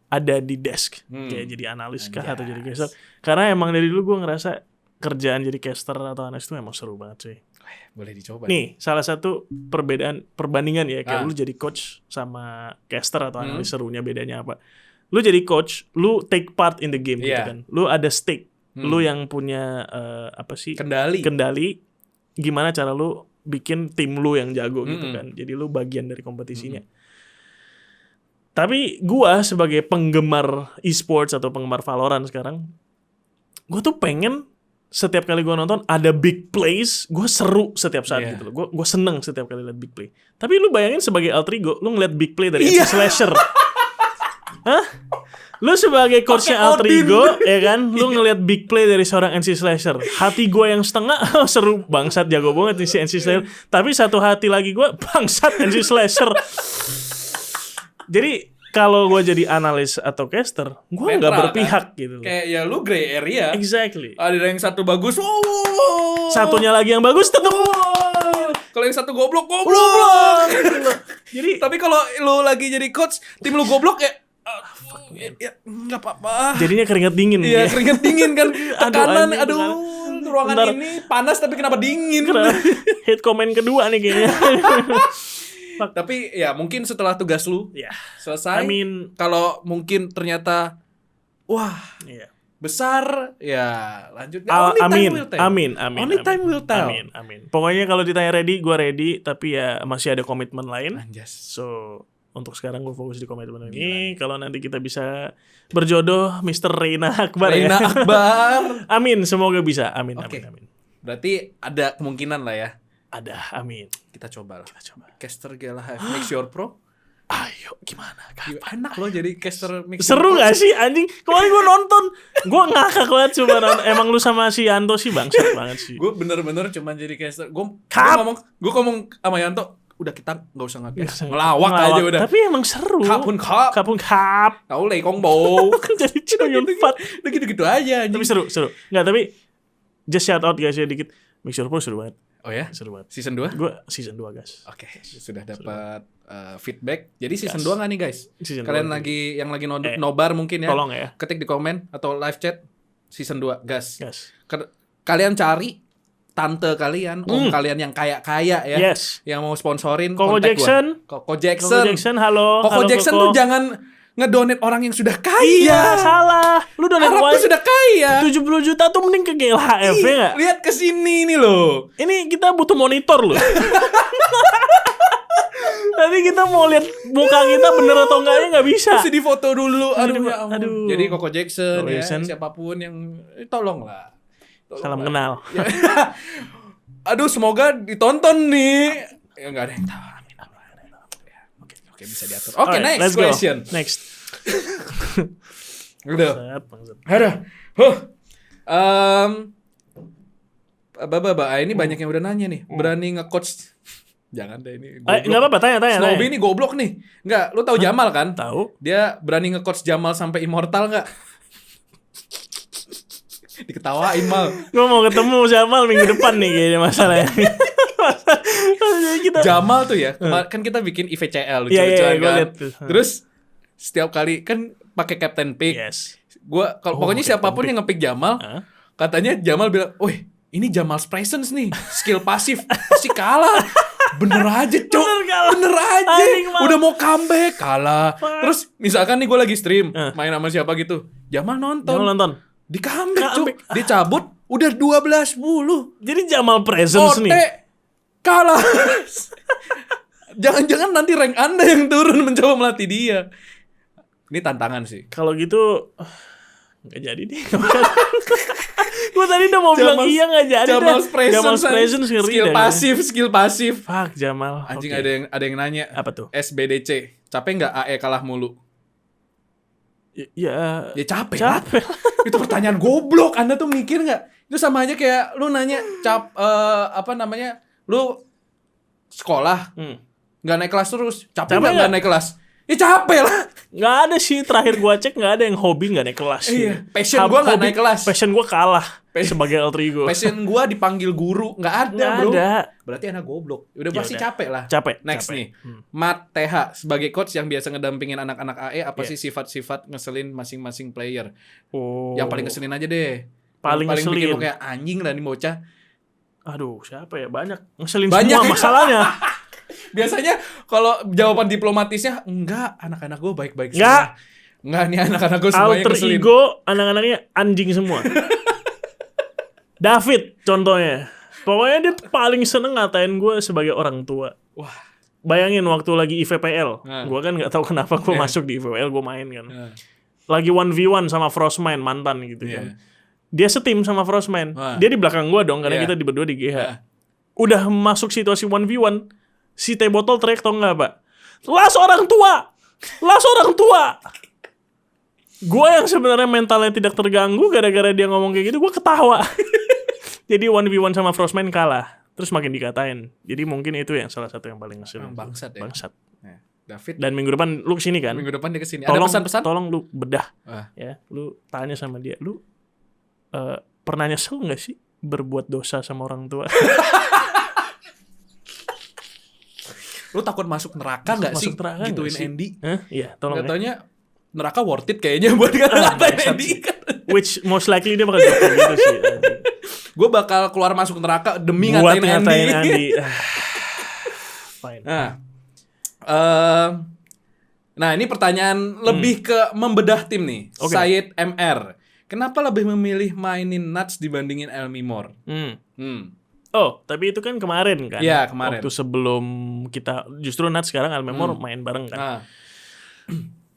ada di desk kayak jadi analis kah atau jadi caster. Karena emang dari dulu gue ngerasa kerjaan jadi caster atau analis itu emang seru banget sih. Boleh dicoba. Nih, salah satu perbandingan ya kayak lu jadi coach sama caster atau analis serunya bedanya apa? Lu jadi coach, lu take part in the game gitu Iya. kan. Lu ada stake. Lu yang punya apa sih? Kendali. Gimana cara lu bikin tim lu yang jago gitu kan. Jadi lu bagian dari kompetisinya. Tapi gua sebagai penggemar e-sports atau penggemar Valorant sekarang, gua tuh pengen setiap kali gua nonton ada big plays, gua seru setiap saat gitu loh. Gua seneng setiap kali lihat big play. Tapi lu bayangin sebagai alter ego, lu ngeliat big play dari MC Slasher. Hah? Lu sebagai coachnya alter ego, ya kan? Lu ngeliat big play dari seorang NC Slasher. Hati gue yang setengah, seru bangsat, jago banget nih si NC Slasher. Tapi satu hati lagi gue, bangsat NC Slasher. Jadi kalau gue jadi analis atau caster, gue nggak Netral, berpihak kan? gitu. Kayak ya lu gray area. Exactly. Ada yang satu bagus. Satunya lagi yang bagus tetap. Kalau yang satu goblok. Jadi Tapi kalau lu lagi jadi coach, tim lu goblok ya. Ya nggak apa-apa. jadinya keringat dingin. Iya, keringet dingin kan. Tekanan, anjing, ruangan Bentar. ini panas tapi kenapa dingin? Hate comment kedua nih kayaknya. Tapi ya mungkin setelah tugas lu Ya. selesai. Amin. Kalau mungkin ternyata wah Iya. besar, ya lanjut. Only time Amin, will tell. amin. Only time will tell. Amin. Pokoknya kalau ditanya ready, gue ready. Tapi ya masih ada komitmen lain. Anjas. So untuk sekarang gue fokus di komitmen ini. Kalau nanti kita bisa berjodoh, Mr. Reina Akbar Reina ya. Akbar. Amin, semoga bisa. Amin, Oke. amin. Berarti ada kemungkinan lah ya. Ada, amin. Kita coba lah. Kita coba. Caster Gala Hive Mix Your Pro. Ayo, gimana? Enak loh jadi caster Mix Your Seru Pro. gak sih anjing? Kemarin gue nonton, gue ngakak banget cuma emang lu sama si Yanto sih bangsat banget sih. Gue bener-bener cuma jadi caster. Gue Kap. ngomong sama Yanto, udah kita nggak usah Nggak usah ngelawak aja udah. Tapi emang seru. Kapun kap. Tahu lekong bau. Jadi cuyun fat. Udah gitu-gitu aja anjing. Tapi seru. Nggak, tapi just shout out guys ya dikit. Mix Your Pro seru banget. Oh ya? Seru banget. Season 2? Gue season 2 guys. Oke, sudah dapat feedback. Jadi season 2 Gas. nggak nih guys? Season Kalian 2. lagi yang lagi nobar mungkin ya? Tolong ya. Ketik di komen atau live chat season 2 gas. Gas. Kalian cari tante kalian, om kalian yang kaya-kaya ya, Yes. yang mau sponsorin, Coco kontak Jackson. gua. Coco Jackson, halo. Coco Halo, Jackson Coco. tuh jangan ngedonate orang yang sudah kaya. Iya, salah. Lu donate Arab tuh sudah kaya. 70 juta tuh mending ke GLHF ya nggak? Lihat ke sini nih loh. Ini kita butuh monitor loh. Nanti kita mau lihat muka kita bener atau enggaknya nggak bisa. Mesti difoto dulu. Aduh, ya ampun. aduh. Jadi Coco Jackson, Coco ya, Jackson. siapapun yang tolonglah. Salam kenal. Ya. Aduh, semoga ditonton nih. Ya enggak ada yang tahu. Oke, bisa diatur. Oke, Alright, next let's go. question. Next. Udah. Bangsat. Aduh. Ini banyak yang udah nanya nih. Berani nge-coach. Jangan deh ini. Nggak apa-apa, tanya. Snowby ini goblok nih. Enggak, lu tahu Jamal kan? Tahu. Dia berani nge-coach Jamal sampai immortal enggak? Diketawain Mal. Gue mau ketemu Jamal minggu depan nih kayaknya masalahnya. Kita Jamal tuh ya, kan kita bikin IVCL Iya, lucu-lucuan gua kan. liat tuh. Terus setiap kali kan pakai captain pick. Yes. Gua kalau pokoknya captain siapapun pick. yang nge-pick Jamal, katanya Jamal bilang, "Wih, ini Jamal's presence nih, skill pasif pasti kalah." Bener aja, Cok. Bener aja. Anjing, Mal. Udah mau comeback, kalah. Terus misalkan nih gue lagi stream, main sama siapa gitu. Jamal nonton. Jamal nonton. Di comeback, Cok. Dia cabut, udah 12-10. Jadi Jamal presence nih. Kalah. Jangan-jangan nanti rank Anda yang turun mencoba melatih dia. Ini tantangan sih. Kalau gitu nggak jadi deh. Gue tadi udah mau bilang iya nggak jadi. Jamal's presence ngeri skill deh. skill pasif. Fuck Jamal. Anjing, Oke. ada yang nanya. Apa tuh? SBDC. Capek nggak AE kalah mulu? Ya Ya capek lah. Itu pertanyaan goblok. Anda tuh mikir nggak? Itu sama aja kayak lu nanya lu sekolah nggak naik kelas terus. Capek nggak naik kelas? Ya capek lah. Nggak ada sih, terakhir gua cek nggak ada yang hobi nggak naik kelas. Iya. Passion gua nggak naik kelas. Passion gua kalah sebagai alter ego. Passion gua dipanggil guru nggak ada, Nggak bro. ada. Berarti anak goblok. Udah Ya pasti udah. capek lah. Capek. Next capek. nih, Matt TH sebagai coach yang biasa ngedampingin anak-anak AE, apa Yeah. sih sifat-sifat ngeselin masing-masing player? Oh. Yang paling ngeselin aja deh. Paling bikin ngeselin. lo kayak anjing lah nih bocah. Aduh, siapa ya? Banyak. Ngeselin Banyak. semua masalahnya. Biasanya kalau jawaban diplomatisnya enggak, anak-anak gue baik-baik Nggak. semua. Enggak, nih anak-anak gue semuanya Alter ngeselin. ego anak-anaknya anjing semua. David contohnya. Pokoknya dia paling seneng ngatain gue sebagai orang tua. Wah. Bayangin waktu lagi IVPL. Nah. Gue kan gak tahu kenapa gue Yeah. masuk di IVPL, gue main kan. Nah. Lagi 1v1 sama Frostman, mantan gitu Yeah. kan. Dia setim sama Frostman. Wah. Dia di belakang gue dong, karena Yeah. kita di berdua di GH. Yeah. Udah masuk situasi 1v1, si teh botol teriak tau gak, Pak? Las orang tua! Las orang tua! Gue yang sebenarnya mentalnya tidak terganggu gara-gara dia ngomong kayak gitu, gue ketawa. Jadi 1v1 sama Frostman kalah. Terus makin dikatain. Jadi mungkin itu yang salah satu yang paling ngeselin. Bangsat ya. Bangsat. Nah, David Dan minggu depan lu kesini kan? minggu depan dia kesini. Ada Tolong, pesan-pesan? tolong lu bedah. Ah. Ya, lu tanya sama dia. Lu pernah nyesel gak sih berbuat dosa sama orang tua? Lu takut masuk neraka nggak sih? Masuk neraka nggak Gituin sih? Andy. Hah? Iya, tolong ya. Katanya neraka worth it kayaknya buat ngatain bangsat Andy. sih. Which most likely dia bakal jawab kayak gitu sih. Gue bakal keluar masuk neraka demi Buat ngatain ngatain Andy. Andy. Fine. Nah, ini pertanyaan lebih ke membedah tim nih. Oke. Said MR. Kenapa lebih memilih mainin Nuts dibandingin Elmimore? Oh, tapi itu kan kemarin kan? Iya, kemarin. Waktu sebelum kita justru Nats sekarang Almemor main bareng kan. Nah,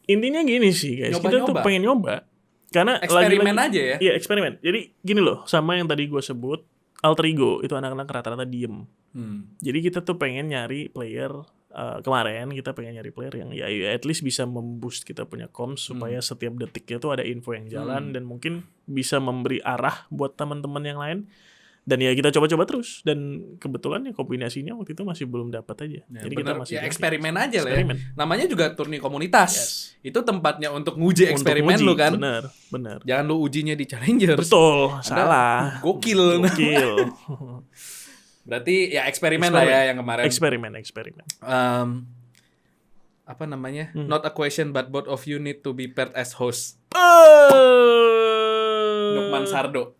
Intinya gini sih guys, kita tuh Nyoba-nyoba. pengen nyoba. Karena eksperimen lagi-lagi- aja ya. Iya, eksperimen. Jadi gini loh, sama yang tadi gue sebut, alter ego itu anak-anak rata-rata diem. Jadi kita tuh pengen nyari player kemarin kita pengen nyari player yang ya at least bisa memboost kita punya comms supaya setiap detiknya tuh ada info yang jalan dan mungkin bisa memberi arah buat teman-teman yang lain. Dan ya kita coba-coba terus dan kebetulan ya kombinasinya waktu itu masih belum dapat aja. Ya, Jadi bener. kita masih ya ganti. eksperimen aja lah ya. Eksperimen. Namanya juga turni komunitas. Yes. Itu tempatnya untuk nguji Untuk eksperimen uji, lu kan. Bener. Jangan lu ujinya di Challengers. Betul, Anda salah. Gokil. Gokil. Berarti ya eksperimen lah ya yang kemarin. Eksperimen. Apa namanya? Not a question but both of you need to be paired as host. Nukman Sardo.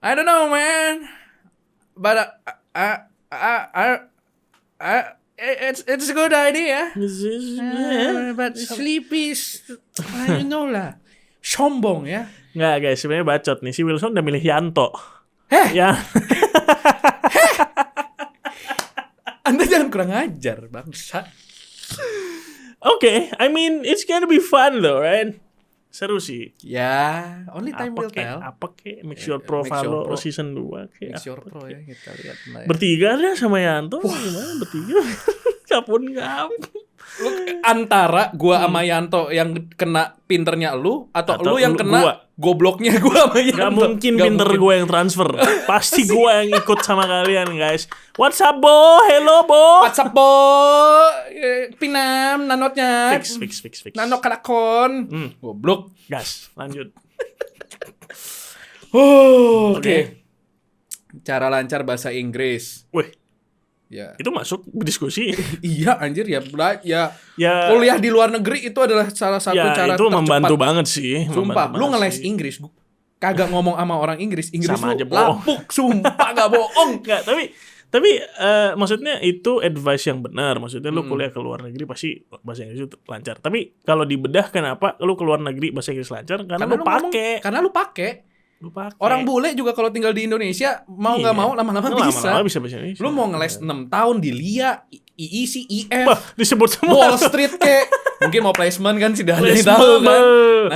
I don't know, man. But it's a good idea. But sleepy, you know lah. Sombong ya. Nggak guys, sebenarnya bacot nih. Si Wilson udah milih Yanto. Ya. Anda jangan kurang ajar, bangsa. Okay, I mean it's gonna be fun though, right? Seru sih. Ya, only time will tell. Apa kek? Make Sure Pro Valo season 2 kek. Make Sure Pro ya, kita lihat. Bertiga deh sama Yanto. Gimana bertiga? Kapun ngap. Lu antara gua sama Yanto yang kena pinternya lu atau lu yang kena gobloknya gua sama Yanto. Gak mungkin pinter gue yang transfer. Pasti gue yang ikut sama kalian guys. What's up Bo? Hello Bo. What's up Bo? Pinam nanotnya. Fix. Nanok kalakon. Goblok. Gas, lanjut. Oke. Cara lancar bahasa Inggris. Wih, Ya. itu masuk diskusi. Iya anjir ya, kuliah di luar negeri itu adalah salah satu Ya cara itu tercepat. membantu banget sih. Sumpah, Membantu lu banget ngeles sih. Inggris, kagak ngomong sama orang Inggris Sama lu aja bohong. lapuk, sumpah gak bohong. Enggak, tapi maksudnya itu advice yang benar. Maksudnya lu kuliah ke luar negeri pasti bahasa Inggris itu lancar. Tapi kalau dibedah kenapa lu ke luar negeri bahasa Inggris lancar? Karena lu pakai. Karena lu pakai. Orang bule juga kalau tinggal di Indonesia mau nggak mau lama-lama bisa. Lama-lama bisa bahasa Indonesia. Lu mau ngeles 6 tahun di LIA, IIC, IF, Wah, disebut semua. Wall Street kek. Mungkin mau placement kan sudah ada yang tahu kan.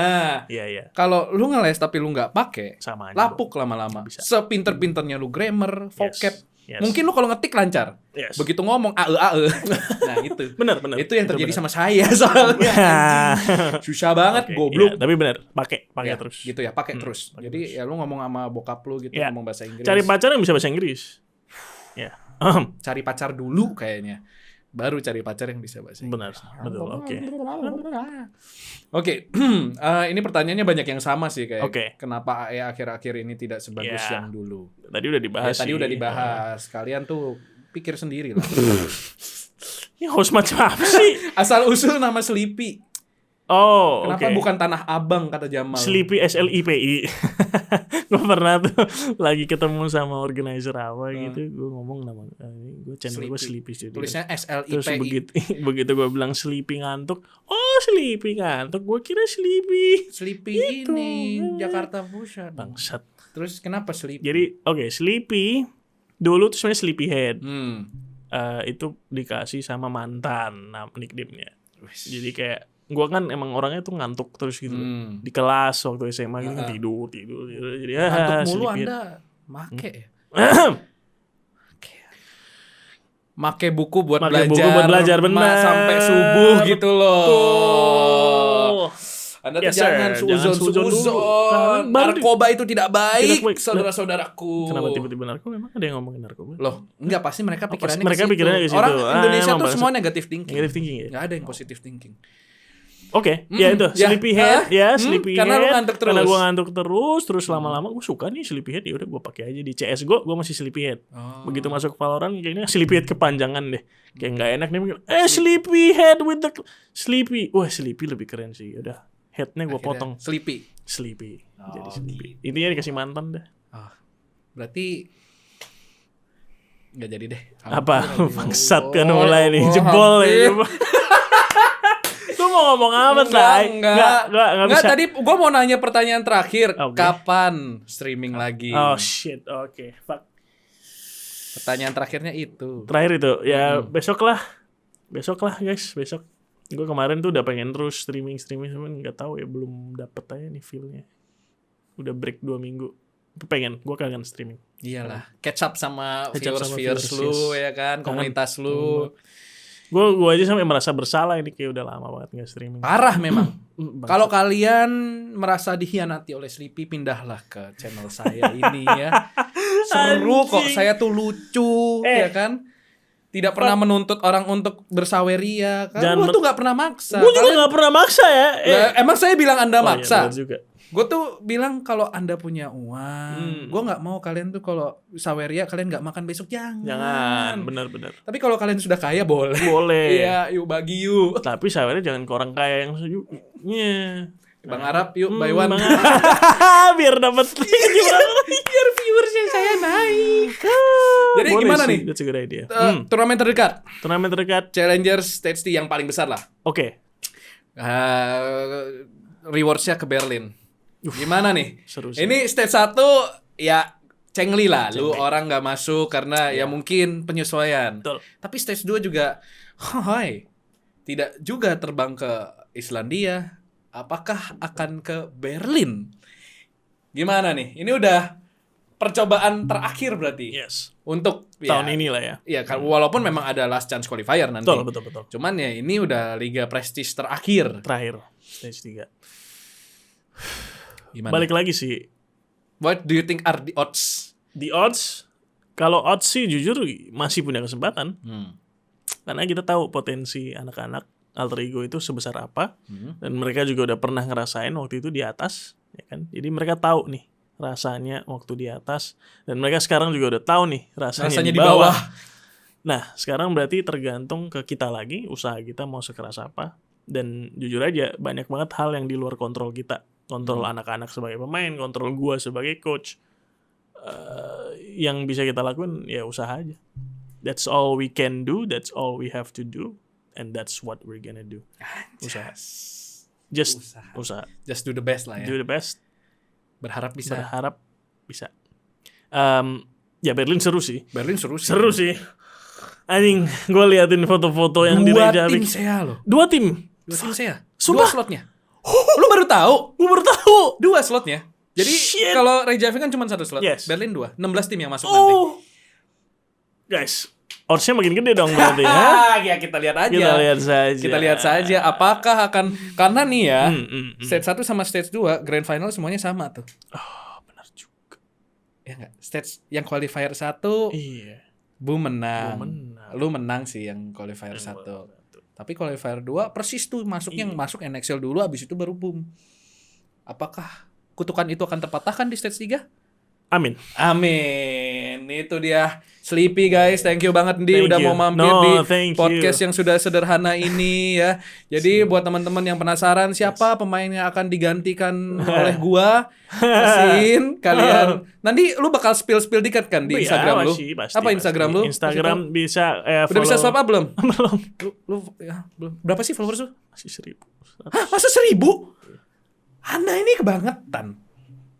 Nah, iya. kalau lu ngeles tapi lu nggak pakai, Sama aja, lapuk lama-lama. Bisa. Sepinter-pinternya lu grammar, vocab. Yes. Mungkin lu kalau ngetik lancar. Yes. Begitu ngomong ae. Nah, itu. Benar. Itu yang terjadi benar. sama saya soalnya. Anjing. Susah banget, Oke, goblok. iya, tapi benar, pakai Ya, terus. gitu ya, pakai terus. Jadi ya lu ngomong sama bokap lu gitu, Ya. ngomong bahasa Inggris. Cari pacar yang bisa bahasa Inggris. Ya. Cari pacar dulu kayaknya. Baru cari pacar yang bisa bahasa Inggris. Benar, betul. Oke. Oke, ini pertanyaannya banyak yang sama sih kayak. Oke. Kenapa AE akhir-akhir ini tidak sebagus Ya. yang dulu? Tadi udah dibahas. Tadi sih. udah dibahas. Kalian tuh pikir sendiri lah. Ini host macam apa sih? Asal usul nama Sleepy. Oh, Kenapa oke. bukan Tanah Abang kata Jamal? Sleepy SLIPI. Gue pernah tuh lagi ketemu sama organizer apa gitu, gue ngomong nama gue channel gue Sleepy Studio. Tulisnya Terus SLIPI. begitu gue bilang Sleepy ngantuk, oh Sleepy ngantuk, gue kira Sleepy. Sleepy Itu. ini Jakarta Pusat. Bangsat. Terus kenapa Sleepy? Jadi oke, Sleepy dulu tuh sebenarnya Sleepyhead. Itu dikasih sama mantan nickname-nya. Jadi kayak gue kan emang orangnya tuh ngantuk terus gitu. Di kelas waktu SMA gitu kan tidur. Jadi Ngantuk mulu Sleepyhead. Anda make ya? Make buku buat Make belajar. buku buat belajar, benar. Sampai subuh gitu loh. Tuh. Anda tuh Yes, sir. jangan Jangan suzon dulu. suzon. Baru Narkoba itu tidak baik, Tidak baik. saudara-saudaraku. Kenapa tiba-tiba narkoba? Memang ada yang ngomongin narkoba? Loh, enggak pasti mereka pikirannya mereka ke situ. pikirannya ke situ. Orang Indonesia emang tuh bangsa. semua negative thinking. Negative thinking ya? Enggak ada yang positive thinking. Oke, ya itu Ya. Sleepyhead ya, Sleepyhead. Karena lu ngantuk terus. Karena gue ngantuk terus lama-lama gue suka nih Sleepyhead, ya udah gue pakai aja di CS:GO, gue masih Sleepyhead. Begitu masuk Valorant kayaknya Sleepyhead kepanjangan deh. Kayak nggak enak nih mikir, Sleepyhead with the Sleepy. Wah, Sleepy lebih keren sih. Udah, headnya gue potong. Sleepy. Sleepy. Jadi Sleepy. Intinya dikasih mantan deh. Berarti nggak jadi deh. Apa? Bangsat kan mulai nih, jebol ya. Lu mau ngomong apa, Say? Enggak bisa. Tadi gua mau nanya pertanyaan terakhir. Oke. Kapan streaming lagi? Oh shit, oke. Fuck. Pertanyaan terakhirnya itu. Terakhir itu, ya besok lah guys, besok. Gue kemarin tuh udah pengen terus streaming cuman nggak tahu ya, belum dapet aja nih feelnya. Udah break 2 minggu. Pengen, gue kangen streaming. Iyalah, catch up sama Catch up viewers sama lu viewers, ya kan, komunitas lu. Gue aja sampai merasa bersalah ini, kayak udah lama banget nggak streaming. Parah memang. Bangsat. Kalau kalian merasa dikhianati oleh Sleepy, pindahlah ke channel saya ini ya. Seru kok, Anjing. saya tuh lucu, ya kan? Tidak pernah menuntut orang untuk bersaweria. Kan lu tuh gak pernah maksa. Gue juga nggak pernah maksa ya. Lah, emang saya bilang Anda Oh, iya, maksa? benar juga. Gue tuh bilang kalau Anda punya uang, gue nggak mau kalian tuh kalau saweria kalian nggak makan besok, Jangan, benar-benar. Tapi kalau kalian sudah kaya boleh. Boleh. Iya, yuk bagi yuk. Tapi sawernya jangan ke orang kaya yang sejuknya. Bang Arab yuk buy one. Biar dapat Biar viewer saya naik. Jadi Boleh gimana sih, nih? That's a good idea. Turnamen terdekat, Turnamen terdekat. Challengers Stage T yang paling besar lah. Oke. Rewards-nya ke Berlin. Gimana nih? Seru sih. Ini stage 1 ya cengli lah. Lu orang nggak masuk karena ya mungkin penyesuaian. Betul. Tapi stage 2 juga tidak juga terbang ke Islandia. Apakah akan ke Berlin? Gimana nih? Ini udah percobaan terakhir berarti. Yes. Untuk Tahun ini lah ya. Ya, walaupun memang ada last chance qualifier nanti. Betul. Cuman ya ini udah liga prestis terakhir. Terakhir. Stage 3. Gimana? Balik lagi sih. What do you think are the odds? The odds. Kalau odds sih jujur masih punya kesempatan. Karena kita tahu potensi anak-anak alter ego itu sebesar apa. Dan mereka juga udah pernah ngerasain waktu itu di atas. Ya kan? Jadi mereka tahu nih rasanya waktu di atas. Dan mereka sekarang juga udah tahu nih rasanya di bawah. Nah, sekarang berarti tergantung ke kita lagi. Usaha kita mau sekeras apa. Dan jujur aja, banyak banget hal yang di luar kontrol kita. Kontrol anak-anak sebagai pemain, kontrol gua sebagai coach. Yang bisa kita lakuin ya usaha aja. That's all we can do, that's all we have to do, and that's what we're gonna do. Usaha. Just usaha. Just do the best lah ya. Do the best. Berharap bisa. Ya Berlin seru sih. Berlin seru sih. Seru sih. Anjing, gue liatin foto-foto yang di Dua Reykjavik. tim SEA loh. Dua tim. SEA. Sumpah? 2 slotnya. Lu baru tahu? Gue baru tahu. 2 slotnya. Jadi Shit. kalau Reykjavik kan cuma 1 slot. Yes. Berlin 2. 16 tim yang masuk nanti. Guys, odds-nya makin gede dong berarti ya. Ya kita lihat aja. Kita lihat saja. apakah akan karena nih ya. Hmm. Stage 1 sama stage 2 grand final semuanya sama tuh. Oh, benar juga. Ya enggak? Stage yang qualifier 1 Iya. Bu menang. Gua menang. Lu menang sih yang qualifier 1. Tapi qualifier 2 persis tuh masuknya yang masuk NXL dulu abis itu baru boom. Apakah kutukan itu akan terpatahkan di stage 3? Amin. Amin. Itu dia Sleepy guys. Thank you banget Ndi Thank udah you. mau mampir No, di thank podcast you. yang sudah sederhana ini ya. Jadi buat teman-teman yang penasaran siapa pemain yang akan digantikan oleh gua, mesin kalian. Nanti lu bakal spill dikit kan di Instagram lu? Pasti, Apa Instagram lu? Instagram bisa Udah bisa swap apa belum? Belum. Lu ya, belum. Berapa sih followers lu? Masih 1,000. Hah, masa 1.000? Anda ini kebangetan.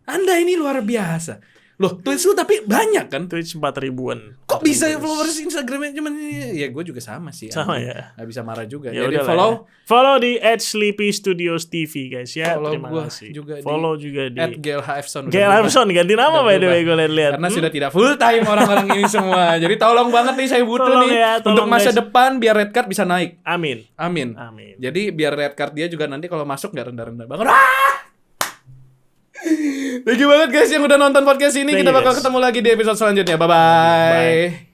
Anda ini luar biasa. Loh, Twitch lu tapi banyak kan? Twitch 4.000-an. Kok bisa followers Instagramnya cuman ini? Ya gue juga sama sih. Sama ya. Gak bisa marah juga. Ya Jadi udah follow. Follow di @sleepystudios.tv guys ya. Follow Terima gua kasih. juga follow juga di @GLHFson. Gelharson ganti nama by the way gue lihat. Karena sudah tidak full time orang-orang ini semua. Jadi tolong banget nih saya butuh Tolong nih ya, tolong untuk masa guys. depan biar red card bisa naik. Amin. Amin. Amin. Jadi biar red card dia juga nanti kalau masuk nggak rendah-rendah banget. Thank you banget guys yang udah nonton podcast ini. Thank Kita you, bakal guys. ketemu lagi di episode selanjutnya. Bye-bye. Bye.